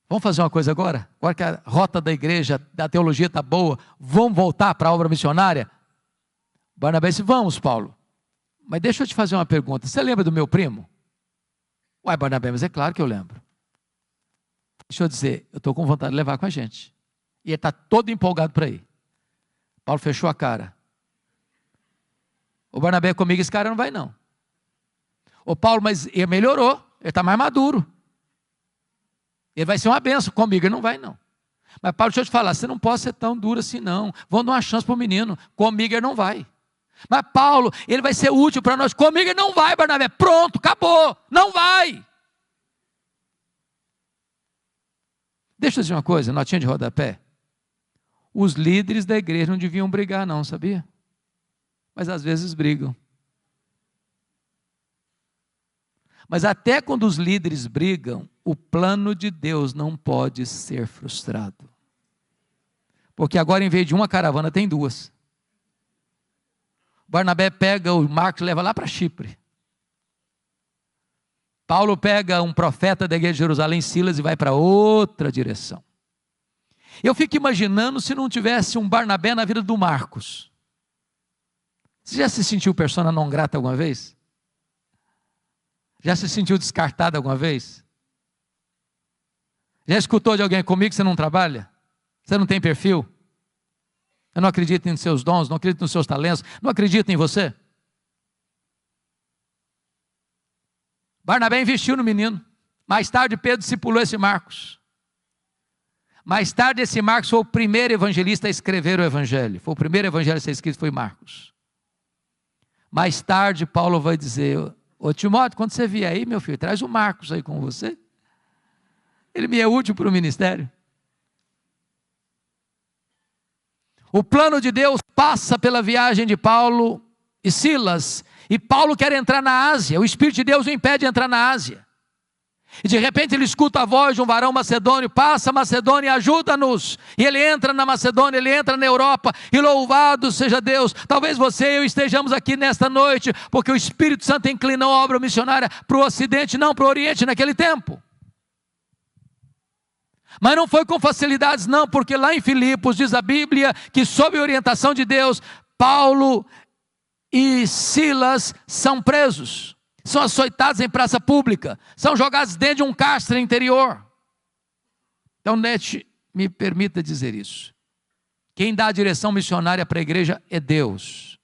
Vamos fazer uma coisa agora? Agora que a rota da igreja, da teologia está boa, vamos voltar para a obra missionária? Barnabé disse: vamos, Paulo. Mas deixa eu te fazer uma pergunta. Você lembra do meu primo? Uai, Barnabé, mas é claro que eu lembro. Deixa eu dizer, eu estou com vontade de levar com a gente. E ele está todo empolgado para ir. Paulo fechou a cara. O Barnabé, comigo esse cara não vai não. Ô Paulo, mas ele melhorou, ele está mais maduro. Ele vai ser uma benção, comigo ele não vai não. Mas Paulo, deixa eu te falar, você não pode ser tão duro assim não. Vamos dar uma chance para o menino, comigo ele não vai. Mas Paulo, ele vai ser útil para nós, comigo ele não vai, Barnabé. Pronto, acabou, não vai. Deixa eu dizer uma coisa, notinha de rodapé. Os líderes da igreja não deviam brigar não, sabia? Mas às vezes brigam. Mas até quando os líderes brigam, o plano de Deus não pode ser frustrado. Porque agora, em vez de uma caravana, tem duas. Barnabé pega o Marcos e leva lá para Chipre. Paulo pega um profeta da igreja de Jerusalém, Silas, e vai para outra direção. Eu fico imaginando se não tivesse um Barnabé na vida do Marcos. Você já se sentiu persona não grata alguma vez? Já se sentiu descartado alguma vez? Já escutou de alguém comigo que você não trabalha? Você não tem perfil? Eu não acredito em seus dons, não acredito nos seus talentos, não acredito em você? Barnabé investiu no menino. Mais tarde Pedro discipulou esse Marcos. Mais tarde esse Marcos foi o primeiro evangelista a escrever o evangelho. Foi o primeiro evangelho a ser escrito, foi Marcos. Mais tarde Paulo vai dizer: ô Timóteo, quando você vier aí, meu filho, traz o Marcos aí com você. Ele me é útil para o ministério. O plano de Deus passa pela viagem de Paulo e Silas, e Paulo quer entrar na Ásia, o Espírito de Deus o impede de entrar na Ásia, e de repente ele escuta a voz de um varão macedônio: passa Macedônia, ajuda-nos, e ele entra na Macedônia, ele entra na Europa, e louvado seja Deus. Talvez você e eu estejamos aqui nesta noite, porque o Espírito Santo inclinou a obra missionária para o Ocidente, não para o Oriente naquele tempo. Mas não foi com facilidades não, porque lá em Filipos diz a Bíblia que sob a orientação de Deus, Paulo e Silas são presos, são açoitados em praça pública, são jogados dentro de um cárcere interior. Então, me permita dizer isso: quem dá a direção missionária para a igreja é Deus,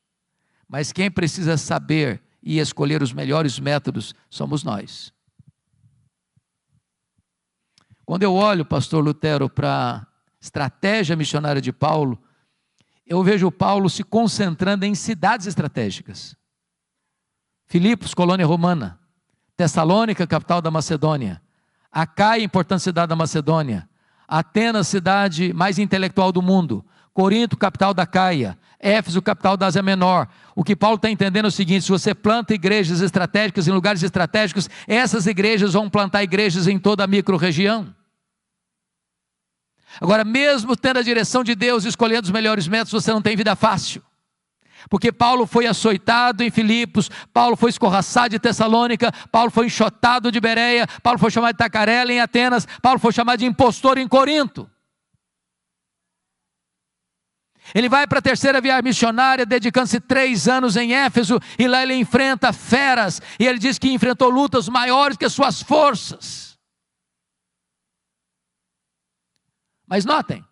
mas quem precisa saber e escolher os melhores métodos somos nós. Quando eu olho, pastor Lutero, para a estratégia missionária de Paulo, eu vejo Paulo se concentrando em cidades estratégicas. Filipos, colônia romana. Tessalônica, capital da Macedônia. Acaia, importante cidade da Macedônia. Atenas, cidade mais intelectual do mundo. Corinto, capital da Caia. Éfeso, capital da Ásia Menor. O que Paulo está entendendo é o seguinte: se você planta igrejas estratégicas em lugares estratégicos, essas igrejas vão plantar igrejas em toda a micro-região. Agora, mesmo tendo a direção de Deus, escolhendo os melhores métodos, você não tem vida fácil. Porque Paulo foi açoitado em Filipos, Paulo foi escorraçado de Tessalônica, Paulo foi enxotado de Bereia, Paulo foi chamado de tacarela em Atenas, Paulo foi chamado de impostor em Corinto. Ele vai para a terceira viagem missionária, dedicando-se 3 anos em Éfeso, e lá ele enfrenta feras, e ele diz que enfrentou lutas maiores que as suas forças. Mas notem,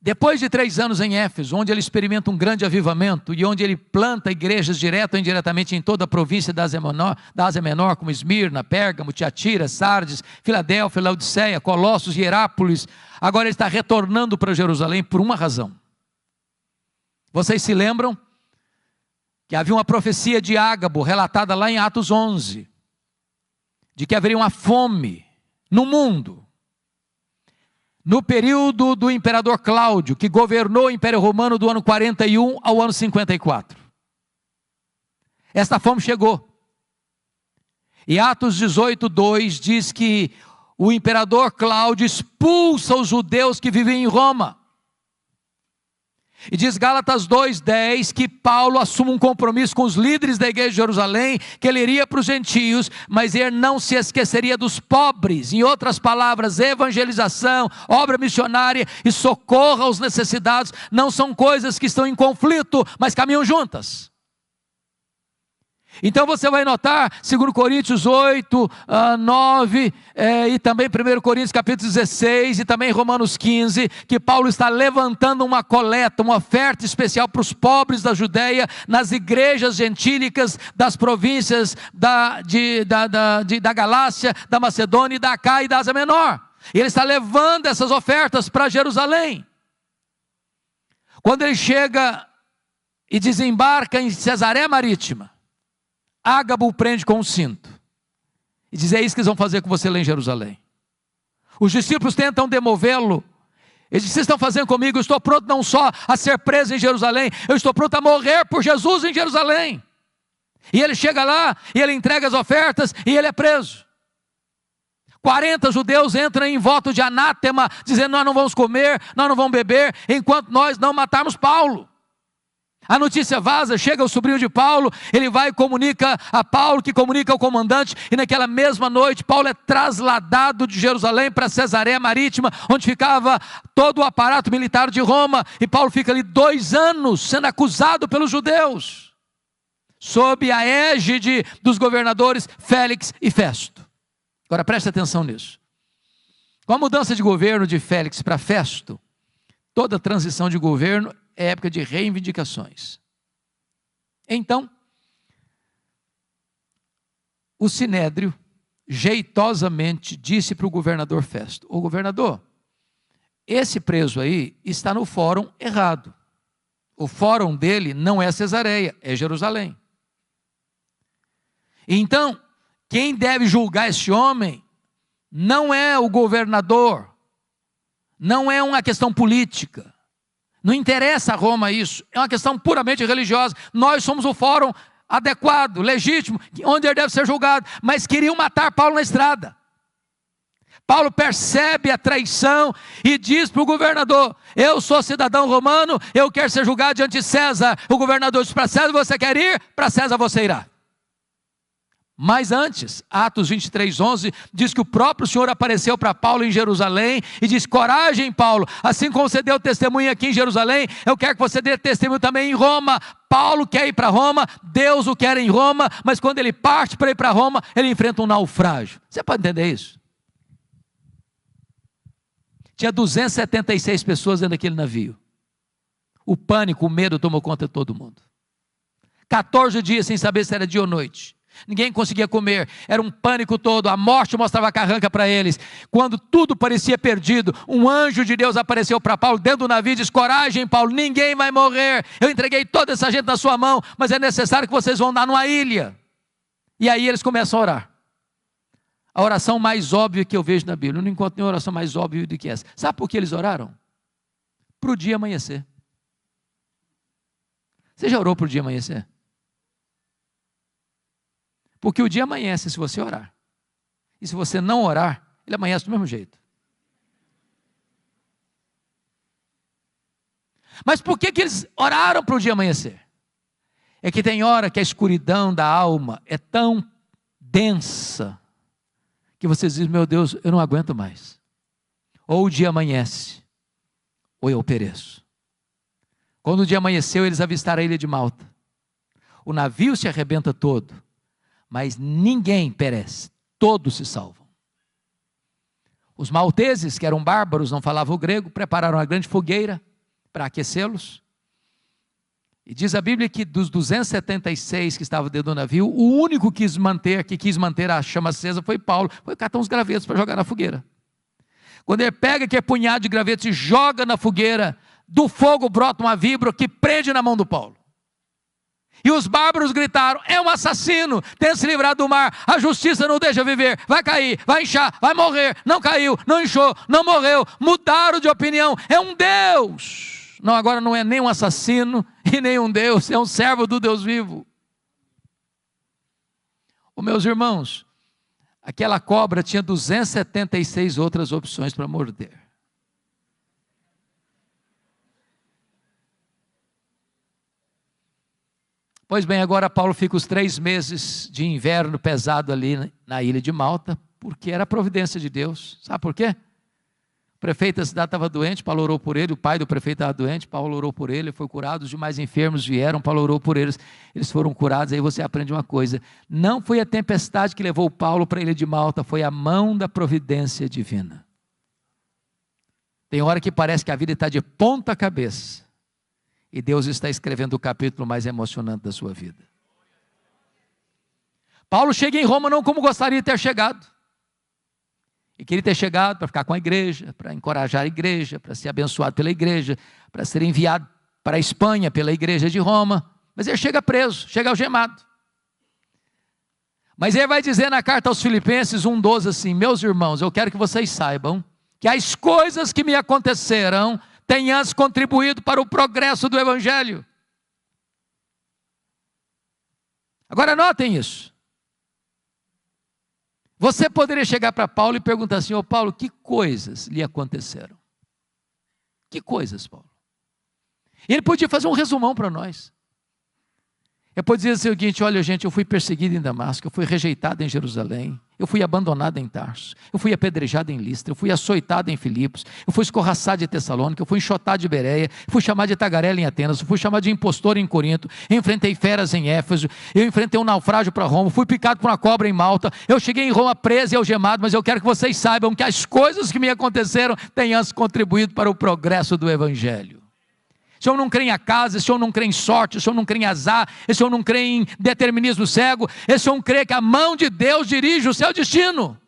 depois de 3 anos em Éfeso, onde ele experimenta um grande avivamento, e onde ele planta igrejas direto ou indiretamente em toda a província da Ásia Menor, como Esmirna, Pérgamo, Tiatira, Sardes, Filadélfia, Laodiceia, Colossos e Hierápolis, agora ele está retornando para Jerusalém por uma razão. Vocês se lembram que havia uma profecia de Ágabo, relatada lá em Atos 11, de que haveria uma fome no mundo, no período do imperador Cláudio, que governou o Império Romano do ano 41 ao ano 54. Esta fome chegou. E Atos 18:2 diz que o imperador Cláudio expulsa os judeus que viviam em Roma. E diz Gálatas 2:10 que Paulo assume um compromisso com os líderes da igreja de Jerusalém, que ele iria para os gentios, mas ele não se esqueceria dos pobres. Em outras palavras, evangelização, obra missionária e socorro aos necessitados não são coisas que estão em conflito, mas caminham juntas. Então você vai notar, 2 Coríntios 8, 9, e também 1 Coríntios capítulo 16, e também Romanos 15, que Paulo está levantando uma coleta, uma oferta especial para os pobres da Judéia, nas igrejas gentílicas das províncias da Galácia, da Macedônia, da Acaia e da Ásia Menor. E ele está levando essas ofertas para Jerusalém. Quando ele chega e desembarca em Cesareia Marítima, Ágabo o prende com um cinto e diz: é isso que eles vão fazer com você lá em Jerusalém. Os discípulos tentam demovê-lo. Ele diz: vocês estão fazendo comigo? Eu estou pronto não só a ser preso em Jerusalém, eu estou pronto a morrer por Jesus em Jerusalém. E ele chega lá, e ele entrega as ofertas, e ele é preso. 40 judeus entram em voto de anátema, dizendo: nós não vamos comer, nós não vamos beber, enquanto nós não matarmos Paulo. A notícia vaza, chega o sobrinho de Paulo, ele vai e comunica a Paulo, que comunica ao comandante, e naquela mesma noite Paulo é trasladado de Jerusalém para Cesareia Marítima, onde ficava todo o aparato militar de Roma, e Paulo fica ali 2 anos sendo acusado pelos judeus, sob a égide dos governadores Félix e Festo. Agora preste atenção nisso. Com a mudança de governo de Félix para Festo, toda transição de governo é época de reivindicações. Então, o Sinédrio jeitosamente disse para o governador Festo: ô governador, esse preso aí está no fórum errado. O fórum dele não é Cesareia, é Jerusalém. Então, quem deve julgar esse homem não é o governador, não é uma questão política, não interessa a Roma isso, é uma questão puramente religiosa. Nós somos o fórum adequado, legítimo, onde ele deve ser julgado, mas queriam matar Paulo na estrada. Paulo percebe a traição e diz para o governador: eu sou cidadão romano, eu quero ser julgado diante de César. O governador diz: para César você quer ir? Para César você irá. Mas antes, Atos 23:11, diz que o próprio Senhor apareceu para Paulo em Jerusalém e disse: coragem, Paulo, assim como você deu testemunho aqui em Jerusalém, eu quero que você dê testemunho também em Roma. Paulo quer ir para Roma, Deus o quer em Roma, mas quando ele parte para ir para Roma, ele enfrenta um naufrágio. Você pode entender isso? Tinha 276 pessoas dentro daquele navio. O pânico, o medo tomou conta de todo mundo. 14 dias sem saber se era dia ou noite. Ninguém conseguia comer, era um pânico todo, a morte mostrava a carranca para eles. Quando tudo parecia perdido, um anjo de Deus apareceu para Paulo dentro do navio e disse: coragem, Paulo, ninguém vai morrer, eu entreguei toda essa gente na sua mão, mas é necessário que vocês vão dar numa ilha. E aí eles começam a orar. A oração mais óbvia que eu vejo na Bíblia, eu não encontro nenhuma oração mais óbvia do que essa. Sabe por que eles oraram? Para o dia amanhecer. Você já orou para o dia amanhecer? Porque o dia amanhece se você orar. E se você não orar, ele amanhece do mesmo jeito. Mas por que eles oraram para o dia amanhecer? É que tem hora que a escuridão da alma é tão densa, que você diz: meu Deus, eu não aguento mais. Ou o dia amanhece, ou eu pereço. Quando o dia amanheceu, eles avistaram a ilha de Malta. O navio se arrebenta todo, mas ninguém perece, todos se salvam. Os malteses, que eram bárbaros, não falavam o grego, prepararam uma grande fogueira para aquecê-los. E diz a Bíblia que dos 276 que estavam dentro do navio, o único que quis manter a chama acesa foi Paulo. Foi catar uns gravetos para jogar na fogueira. Quando ele pega aquele punhado de gravetos e joga na fogueira, do fogo brota uma víbora que prende na mão do Paulo. E os bárbaros gritaram: é um assassino, tenta se livrar do mar, a justiça não deixa viver, vai cair, vai inchar, vai morrer. Não caiu, não inchou, não morreu, mudaram de opinião, é um Deus. Não, agora não é nem um assassino e nem um Deus, é um servo do Deus vivo. Meus irmãos, aquela cobra tinha 276 outras opções para morder. Pois bem, agora Paulo fica os 3 meses de inverno pesado ali na ilha de Malta, porque era a providência de Deus. Sabe por quê? O prefeito da cidade estava doente, Paulo orou por ele, o pai do prefeito estava doente, Paulo orou por ele, foi curado, os demais enfermos vieram, Paulo orou por eles, eles foram curados. Aí você aprende uma coisa: não foi a tempestade que levou Paulo para a ilha de Malta, foi a mão da providência divina. Tem hora que parece que a vida está de ponta cabeça, e Deus está escrevendo o capítulo mais emocionante da sua vida. Paulo chega em Roma não como gostaria de ter chegado. E queria ter chegado para ficar com a igreja, para encorajar a igreja, para ser abençoado pela igreja, para ser enviado para a Espanha pela igreja de Roma. Mas ele chega preso, chega algemado. Mas ele vai dizer na carta aos Filipenses 1,12 assim: meus irmãos, eu quero que vocês saibam que as coisas que me aconteceram têm antes contribuído para o progresso do Evangelho. Agora notem isso. Você poderia chegar para Paulo e perguntar assim: ô Paulo, que coisas lhe aconteceram? Que coisas, Paulo? E ele podia fazer um resumão para nós. Ele podia dizer o seguinte: olha gente, eu fui perseguido em Damasco, eu fui rejeitado em Jerusalém, eu fui abandonado em Tarso, eu fui apedrejado em Listra, eu fui açoitado em Filipos, eu fui escorraçado em Tessalônica, eu fui enxotado de Bereia, fui chamado de tagarela em Atenas, eu fui chamado de impostor em Corinto, eu enfrentei feras em Éfeso, eu enfrentei um naufrágio para Roma, fui picado por uma cobra em Malta, eu cheguei em Roma preso e algemado, mas eu quero que vocês saibam que as coisas que me aconteceram têm antes contribuído para o progresso do Evangelho. Se eu não crê em acaso, se eu não crê em sorte, se eu não crê em azar, se eu não crê em determinismo cego, se eu não crê que a mão de Deus dirige o seu destino.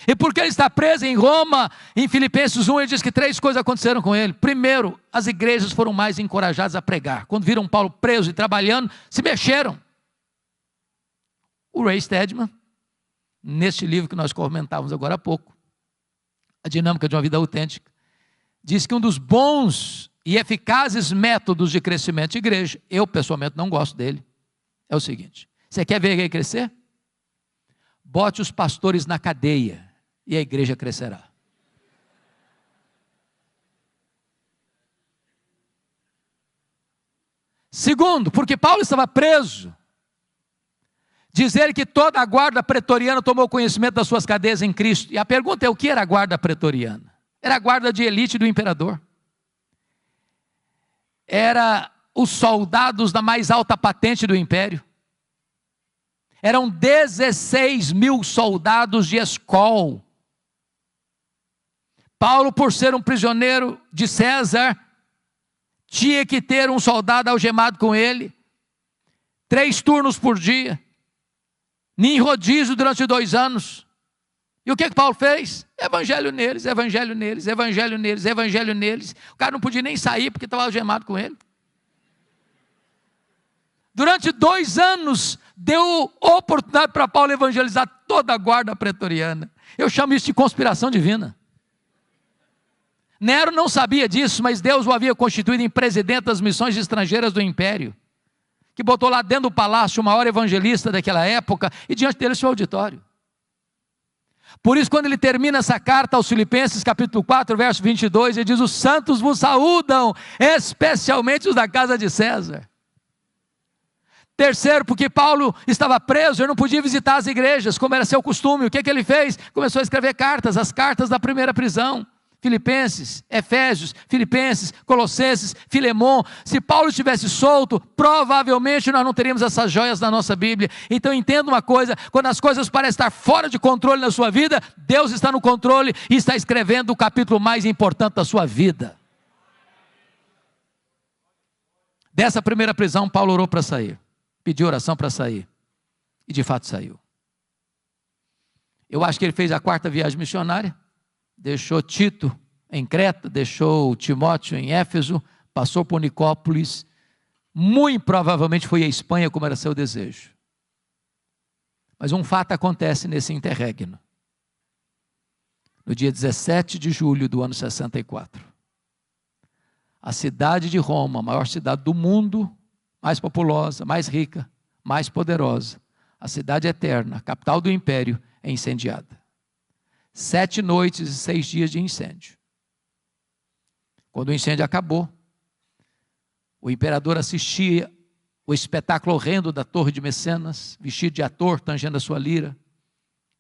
E porque ele está preso em Roma, em Filipenses 1, ele diz que 3 coisas aconteceram com ele. Primeiro, as igrejas foram mais encorajadas a pregar. Quando viram Paulo preso e trabalhando, se mexeram. O Ray Stedman, neste livro que nós comentávamos agora há pouco, A Dinâmica de uma Vida Autêntica, diz que um dos bons e eficazes métodos de crescimento de igreja, eu pessoalmente não gosto dele, é o seguinte: você quer ver a igreja crescer? Bote os pastores na cadeia e a igreja crescerá. Segundo, porque Paulo estava preso, dizer que toda a guarda pretoriana tomou conhecimento das suas cadeias em Cristo. E a pergunta é: o que era a guarda pretoriana? Era a guarda de elite do imperador. Era os soldados da mais alta patente do império. Eram 16 mil soldados de escol. Paulo, por ser um prisioneiro de César, tinha que ter um soldado algemado com ele, 3 turnos por dia, em rodízio durante 2 anos. E o que Paulo fez? Evangelho neles, evangelho neles, evangelho neles, evangelho neles. O cara não podia nem sair porque estava algemado com ele. Durante 2 anos, deu oportunidade para Paulo evangelizar toda a guarda pretoriana. Eu chamo isso de conspiração divina. Nero não sabia disso, mas Deus o havia constituído em presidente das missões estrangeiras do império, que botou lá dentro do palácio o maior evangelista daquela época, e diante dele seu auditório. Por isso, quando ele termina essa carta aos Filipenses, capítulo 4, verso 22, ele diz: os santos vos saúdam, especialmente os da casa de César. Terceiro, porque Paulo estava preso, ele não podia visitar as igrejas, como era seu costume. O que ele fez? Começou a escrever cartas, as cartas da primeira prisão. Filipenses, Efésios, Filipenses, Colossenses, Filemon. Se Paulo estivesse solto, provavelmente nós não teríamos essas joias na nossa Bíblia. Então entenda uma coisa: quando as coisas parecem estar fora de controle na sua vida, Deus está no controle e está escrevendo o capítulo mais importante da sua vida. Dessa primeira prisão, Paulo orou para sair, pediu oração para sair, e de fato saiu. Eu acho que ele fez a 4ª viagem missionária. Deixou Tito em Creta, deixou Timóteo em Éfeso, passou por Nicópolis, muito provavelmente foi à Espanha, como era seu desejo. Mas um fato acontece nesse interregno. No dia 17 de julho do ano 64, a cidade de Roma, a maior cidade do mundo, mais populosa, mais rica, mais poderosa, a cidade eterna, a capital do império, é incendiada. 7 noites e 6 dias de incêndio. Quando o incêndio acabou, o imperador assistia o espetáculo horrendo da torre de Mecenas, vestido de ator, tangendo a sua lira.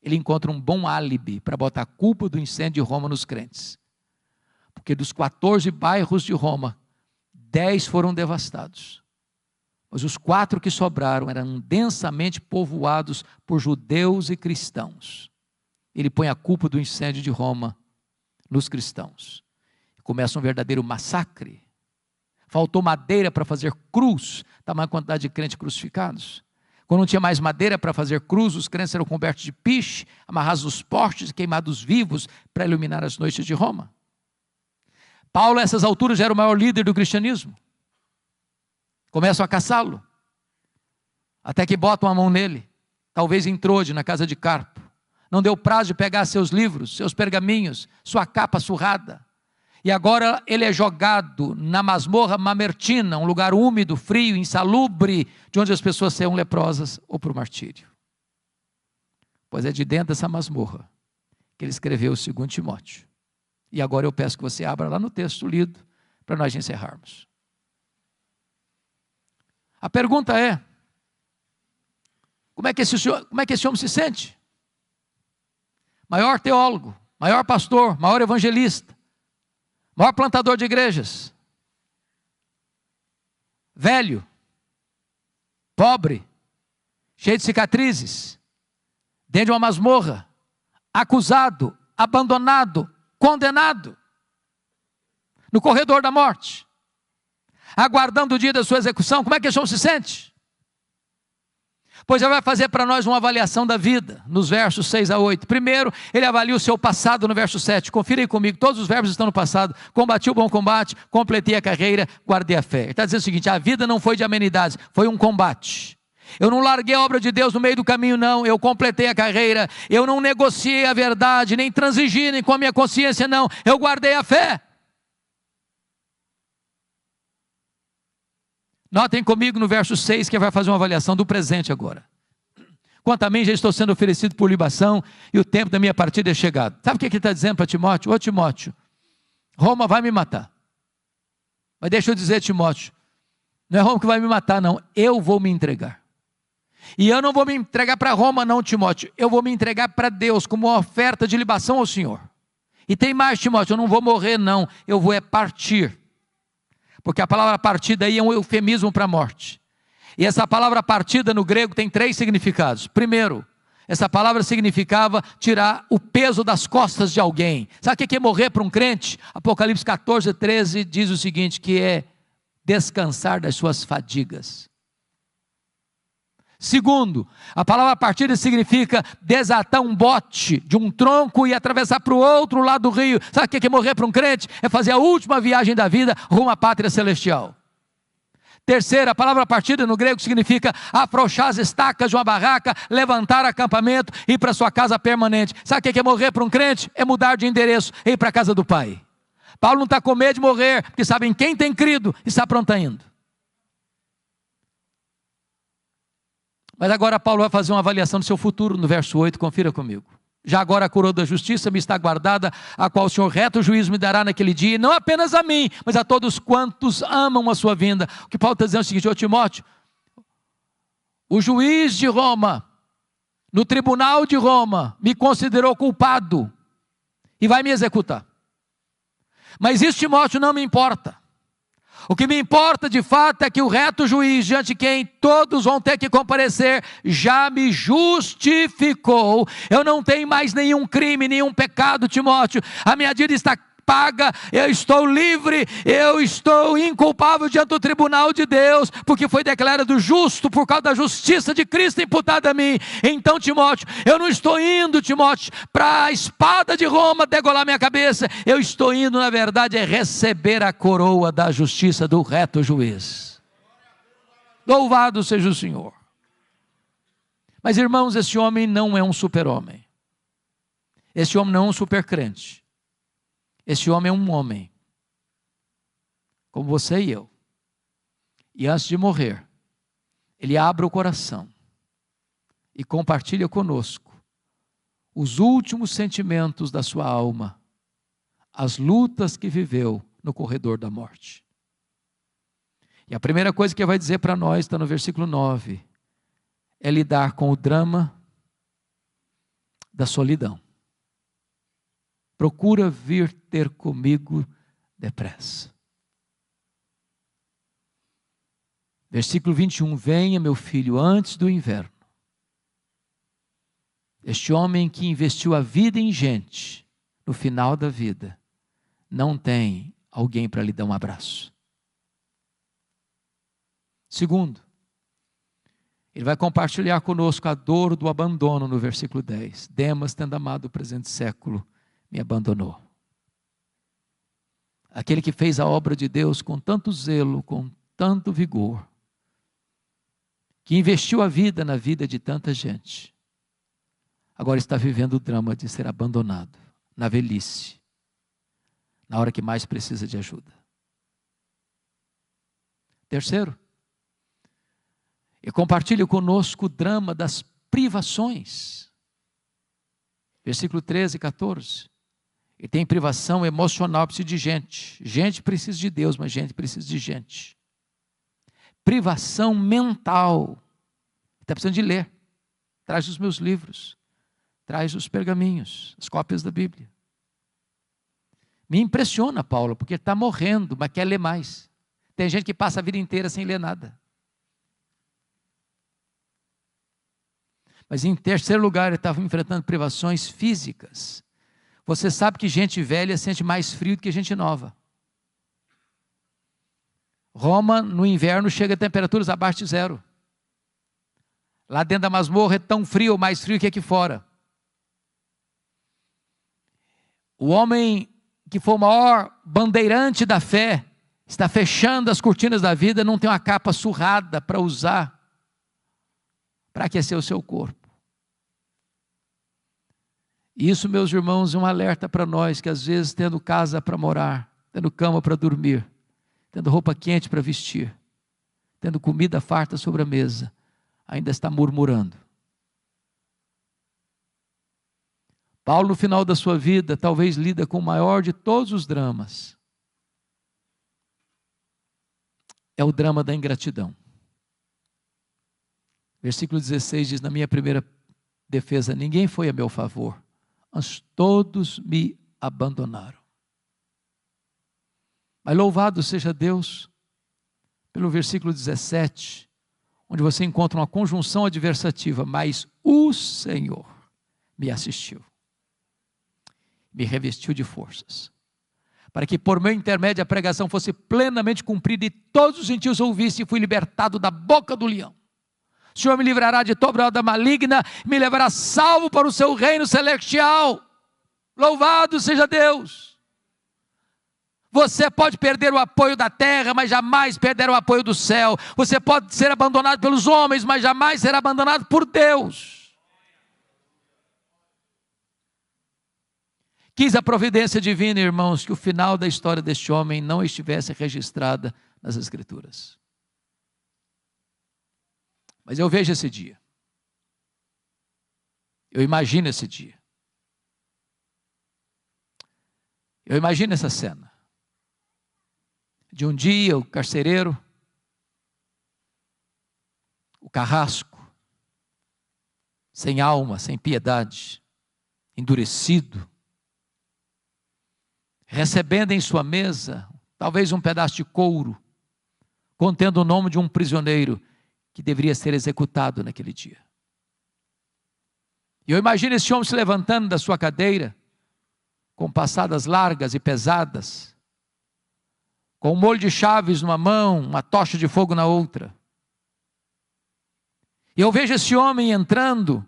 Ele encontra um bom álibi para botar a culpa do incêndio de Roma nos crentes. Porque dos 14 bairros de Roma, 10 foram devastados. Mas os 4 que sobraram eram densamente povoados por judeus e cristãos. Ele põe a culpa do incêndio de Roma nos cristãos. Começa um verdadeiro massacre. Faltou madeira para fazer cruz, tamanha quantidade de crentes crucificados. Quando não tinha mais madeira para fazer cruz, os crentes eram cobertos de piche, amarrados nos postes e queimados vivos para iluminar as noites de Roma. Paulo, a essas alturas, já era o maior líder do cristianismo. Começam a caçá-lo, até que botam a mão nele. talvez em Trode, na casa de Carpo. Não deu prazo de pegar seus livros, seus pergaminhos, sua capa surrada. E agora ele é jogado na masmorra mamertina, um lugar úmido, frio, insalubre, de onde as pessoas saiam leprosas ou para o martírio. Pois é de dentro dessa masmorra que ele escreveu o 2 Timóteo. E agora eu peço que você abra lá no texto lido, para nós encerrarmos. A pergunta é, como é que esse homem se sente? Maior teólogo, maior pastor, maior evangelista, maior plantador de igrejas, velho, pobre, cheio de cicatrizes, dentro de uma masmorra, acusado, abandonado, condenado, no corredor da morte, aguardando o dia da sua execução. Como é que esse homem se sente? Pois ele vai fazer para nós uma avaliação da vida, nos versos 6 a 8. Primeiro, ele avalia o seu passado no verso 7. Confira aí comigo, todos os verbos estão no passado. Combati o bom combate, completei a carreira, guardei a fé. Ele está dizendo o seguinte, a vida não foi de amenidades, foi um combate. Eu não larguei a obra de Deus no meio do caminho, não. Eu completei a carreira, eu não negociei a verdade, nem transigi, nem com a minha consciência, não. Eu guardei a fé. Notem comigo no verso 6 que vai fazer uma avaliação do presente agora. Quanto a mim, já estou sendo oferecido por libação e o tempo da minha partida é chegado. Sabe o que ele está dizendo para Timóteo? Ô Timóteo, Roma vai me matar. Mas deixa eu dizer, Timóteo, não é Roma que vai me matar, não. Eu vou me entregar. E eu não vou me entregar para Roma, não, Timóteo. Eu vou me entregar para Deus como uma oferta de libação ao Senhor. E tem mais, Timóteo, eu não vou morrer, não. Eu vou partir. Porque a palavra partida aí é um eufemismo para a morte. E essa palavra partida no grego tem 3 significados. Primeiro, essa palavra significava tirar o peso das costas de alguém. Sabe o que é morrer para um crente? Apocalipse 14, 13 diz o seguinte, que é descansar das suas fadigas. Segundo, a palavra partida significa desatar um bote de um tronco e atravessar para o outro lado do rio. Sabe o que é morrer para um crente? É fazer a última viagem da vida rumo à pátria celestial. Terceira, a palavra partida no grego significa afrouxar as estacas de uma barraca, levantar acampamento e ir para sua casa permanente. Sabe o que é morrer para um crente? É mudar de endereço e ir para a casa do Pai. Paulo não está com medo de morrer, porque sabe em quem tem crido e está pronto indo. Mas agora Paulo vai fazer uma avaliação do seu futuro no verso 8, confira comigo. Já agora a coroa da justiça me está guardada, a qual o Senhor reto juízo me dará naquele dia, e não apenas a mim, mas a todos quantos amam a sua vinda. O que Paulo está dizendo é o seguinte, ô Timóteo, o juiz de Roma, no tribunal de Roma, me considerou culpado e vai me executar. Mas isso, Timóteo, não me importa. O que me importa de fato é que o reto juiz, diante de quem todos vão ter que comparecer, já me justificou. Eu não tenho mais nenhum crime, nenhum pecado, Timóteo. A minha dívida está paga, eu estou livre, eu estou inculpável diante do tribunal de Deus, porque foi declarado justo por causa da justiça de Cristo imputada a mim. Então, Timóteo, eu não estou indo, Timóteo, para a espada de Roma degolar minha cabeça, eu estou indo, na verdade, é receber a coroa da justiça do reto juiz. Louvado seja o Senhor. Mas, irmãos, esse homem não é um super-homem. Esse homem não é um super-crente. Esse homem é um homem, como você e eu. E antes de morrer, ele abre o coração e compartilha conosco os últimos sentimentos da sua alma, as lutas que viveu no corredor da morte. E a primeira coisa que ele vai dizer para nós, está no versículo 9, é lidar com o drama da solidão. Procura vir ter comigo depressa. Versículo 21, venha meu filho antes do inverno. Este homem que investiu a vida em gente, no final da vida, não tem alguém para lhe dar um abraço. Segundo, ele vai compartilhar conosco a dor do abandono no versículo 10. Demas, tendo amado o presente século, me abandonou. Aquele que fez a obra de Deus com tanto zelo, com tanto vigor, que investiu a vida na vida de tanta gente, agora está vivendo o drama de ser abandonado na velhice, na hora que mais precisa de ajuda. Terceiro, e compartilhe conosco o drama das privações. Versículo 13 e 14. E tem privação emocional, precisa de gente. Gente precisa de Deus, mas gente precisa de gente. Privação mental. Está precisando de ler. Traz os meus livros. Traz os pergaminhos, as cópias da Bíblia. Me impressiona, Paulo, porque está morrendo, mas quer ler mais. Tem gente que passa a vida inteira sem ler nada. Mas em terceiro lugar, ele estava enfrentando privações físicas. Você sabe que gente velha sente mais frio do que gente nova. Roma, no inverno, chega a temperaturas abaixo de zero. Lá dentro da masmorra é tão frio, ou mais frio que aqui fora. O homem que foi o maior bandeirante da fé, está fechando as cortinas da vida, não tem uma capa surrada para usar, para aquecer o seu corpo. Isso, meus irmãos, é um alerta para nós, que às vezes tendo casa para morar, tendo cama para dormir, tendo roupa quente para vestir, tendo comida farta sobre a mesa, ainda está murmurando. Paulo, no final da sua vida, talvez lida com o maior de todos os dramas. É o drama da ingratidão. Versículo 16 diz: na minha primeira defesa, ninguém foi a meu favor, mas todos me abandonaram. Mas louvado seja Deus, pelo versículo 17, onde você encontra uma conjunção adversativa, mas o Senhor me assistiu, me revestiu de forças, para que por meu intermédio a pregação fosse plenamente cumprida e todos os gentios ouvissem, e fui libertado da boca do leão. O Senhor me livrará de toda obra maligna, me levará salvo para o seu reino celestial. Louvado seja Deus. Você pode perder o apoio da terra, mas jamais perderá o apoio do céu. Você pode ser abandonado pelos homens, mas jamais será abandonado por Deus. Quis a providência divina, irmãos, que o final da história deste homem não estivesse registrada nas Escrituras. Mas eu vejo esse dia. Eu imagino esse dia. Eu imagino essa cena. De um dia o carcereiro, o carrasco, sem alma, sem piedade, endurecido, recebendo em sua mesa, talvez um pedaço de couro, contendo o nome de um prisioneiro que deveria ser executado naquele dia. E eu imagino esse homem se levantando da sua cadeira, com passadas largas e pesadas, com um molho de chaves numa mão, uma tocha de fogo na outra. E eu vejo esse homem entrando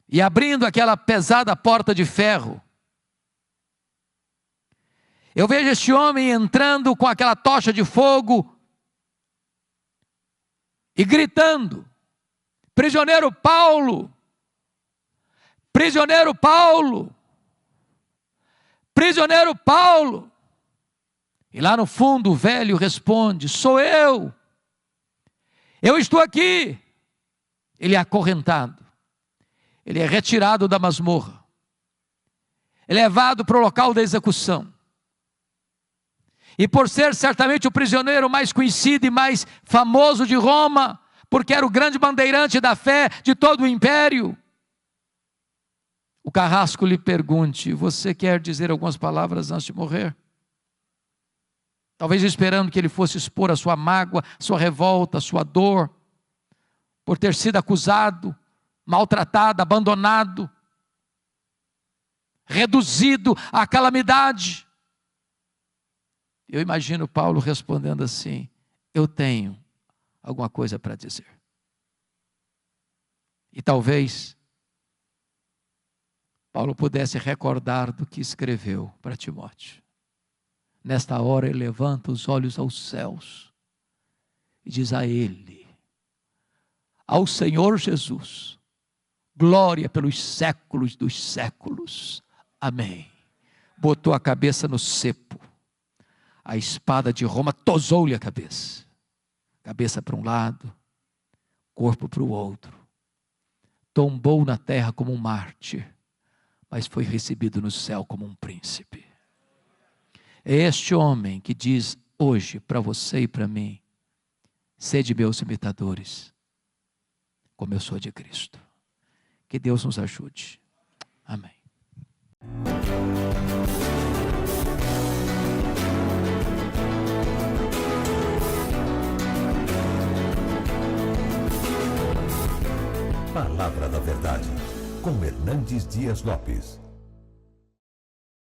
e abrindo aquela pesada porta de ferro. Eu vejo esse homem entrando com aquela tocha de fogo e gritando: prisioneiro Paulo, prisioneiro Paulo, prisioneiro Paulo. E lá no fundo o velho responde: sou eu estou aqui. Ele é acorrentado, ele é retirado da masmorra, é levado para o local da execução. E por ser certamente o prisioneiro mais conhecido e mais famoso de Roma, porque era o grande bandeirante da fé de todo o império, o carrasco lhe pergunte: você quer dizer algumas palavras antes de morrer? Talvez esperando que ele fosse expor a sua mágoa, sua revolta, sua dor, por ter sido acusado, maltratado, abandonado, reduzido à calamidade. Eu imagino Paulo respondendo assim: eu tenho alguma coisa para dizer. E talvez Paulo pudesse recordar do que escreveu para Timóteo. Nesta hora ele levanta os olhos aos céus e diz a ele: ao Senhor Jesus, glória pelos séculos dos séculos. Amém. Botou a cabeça no cepo. A espada de Roma tosou-lhe a cabeça. Cabeça para um lado, corpo para o outro. Tombou na terra como um mártir, mas foi recebido no céu como um príncipe. É este homem que diz hoje para você e para mim: sede meus imitadores, como eu sou de Cristo. Que Deus nos ajude. Amém. Palavra da Verdade, com Hernandes Dias Lopes.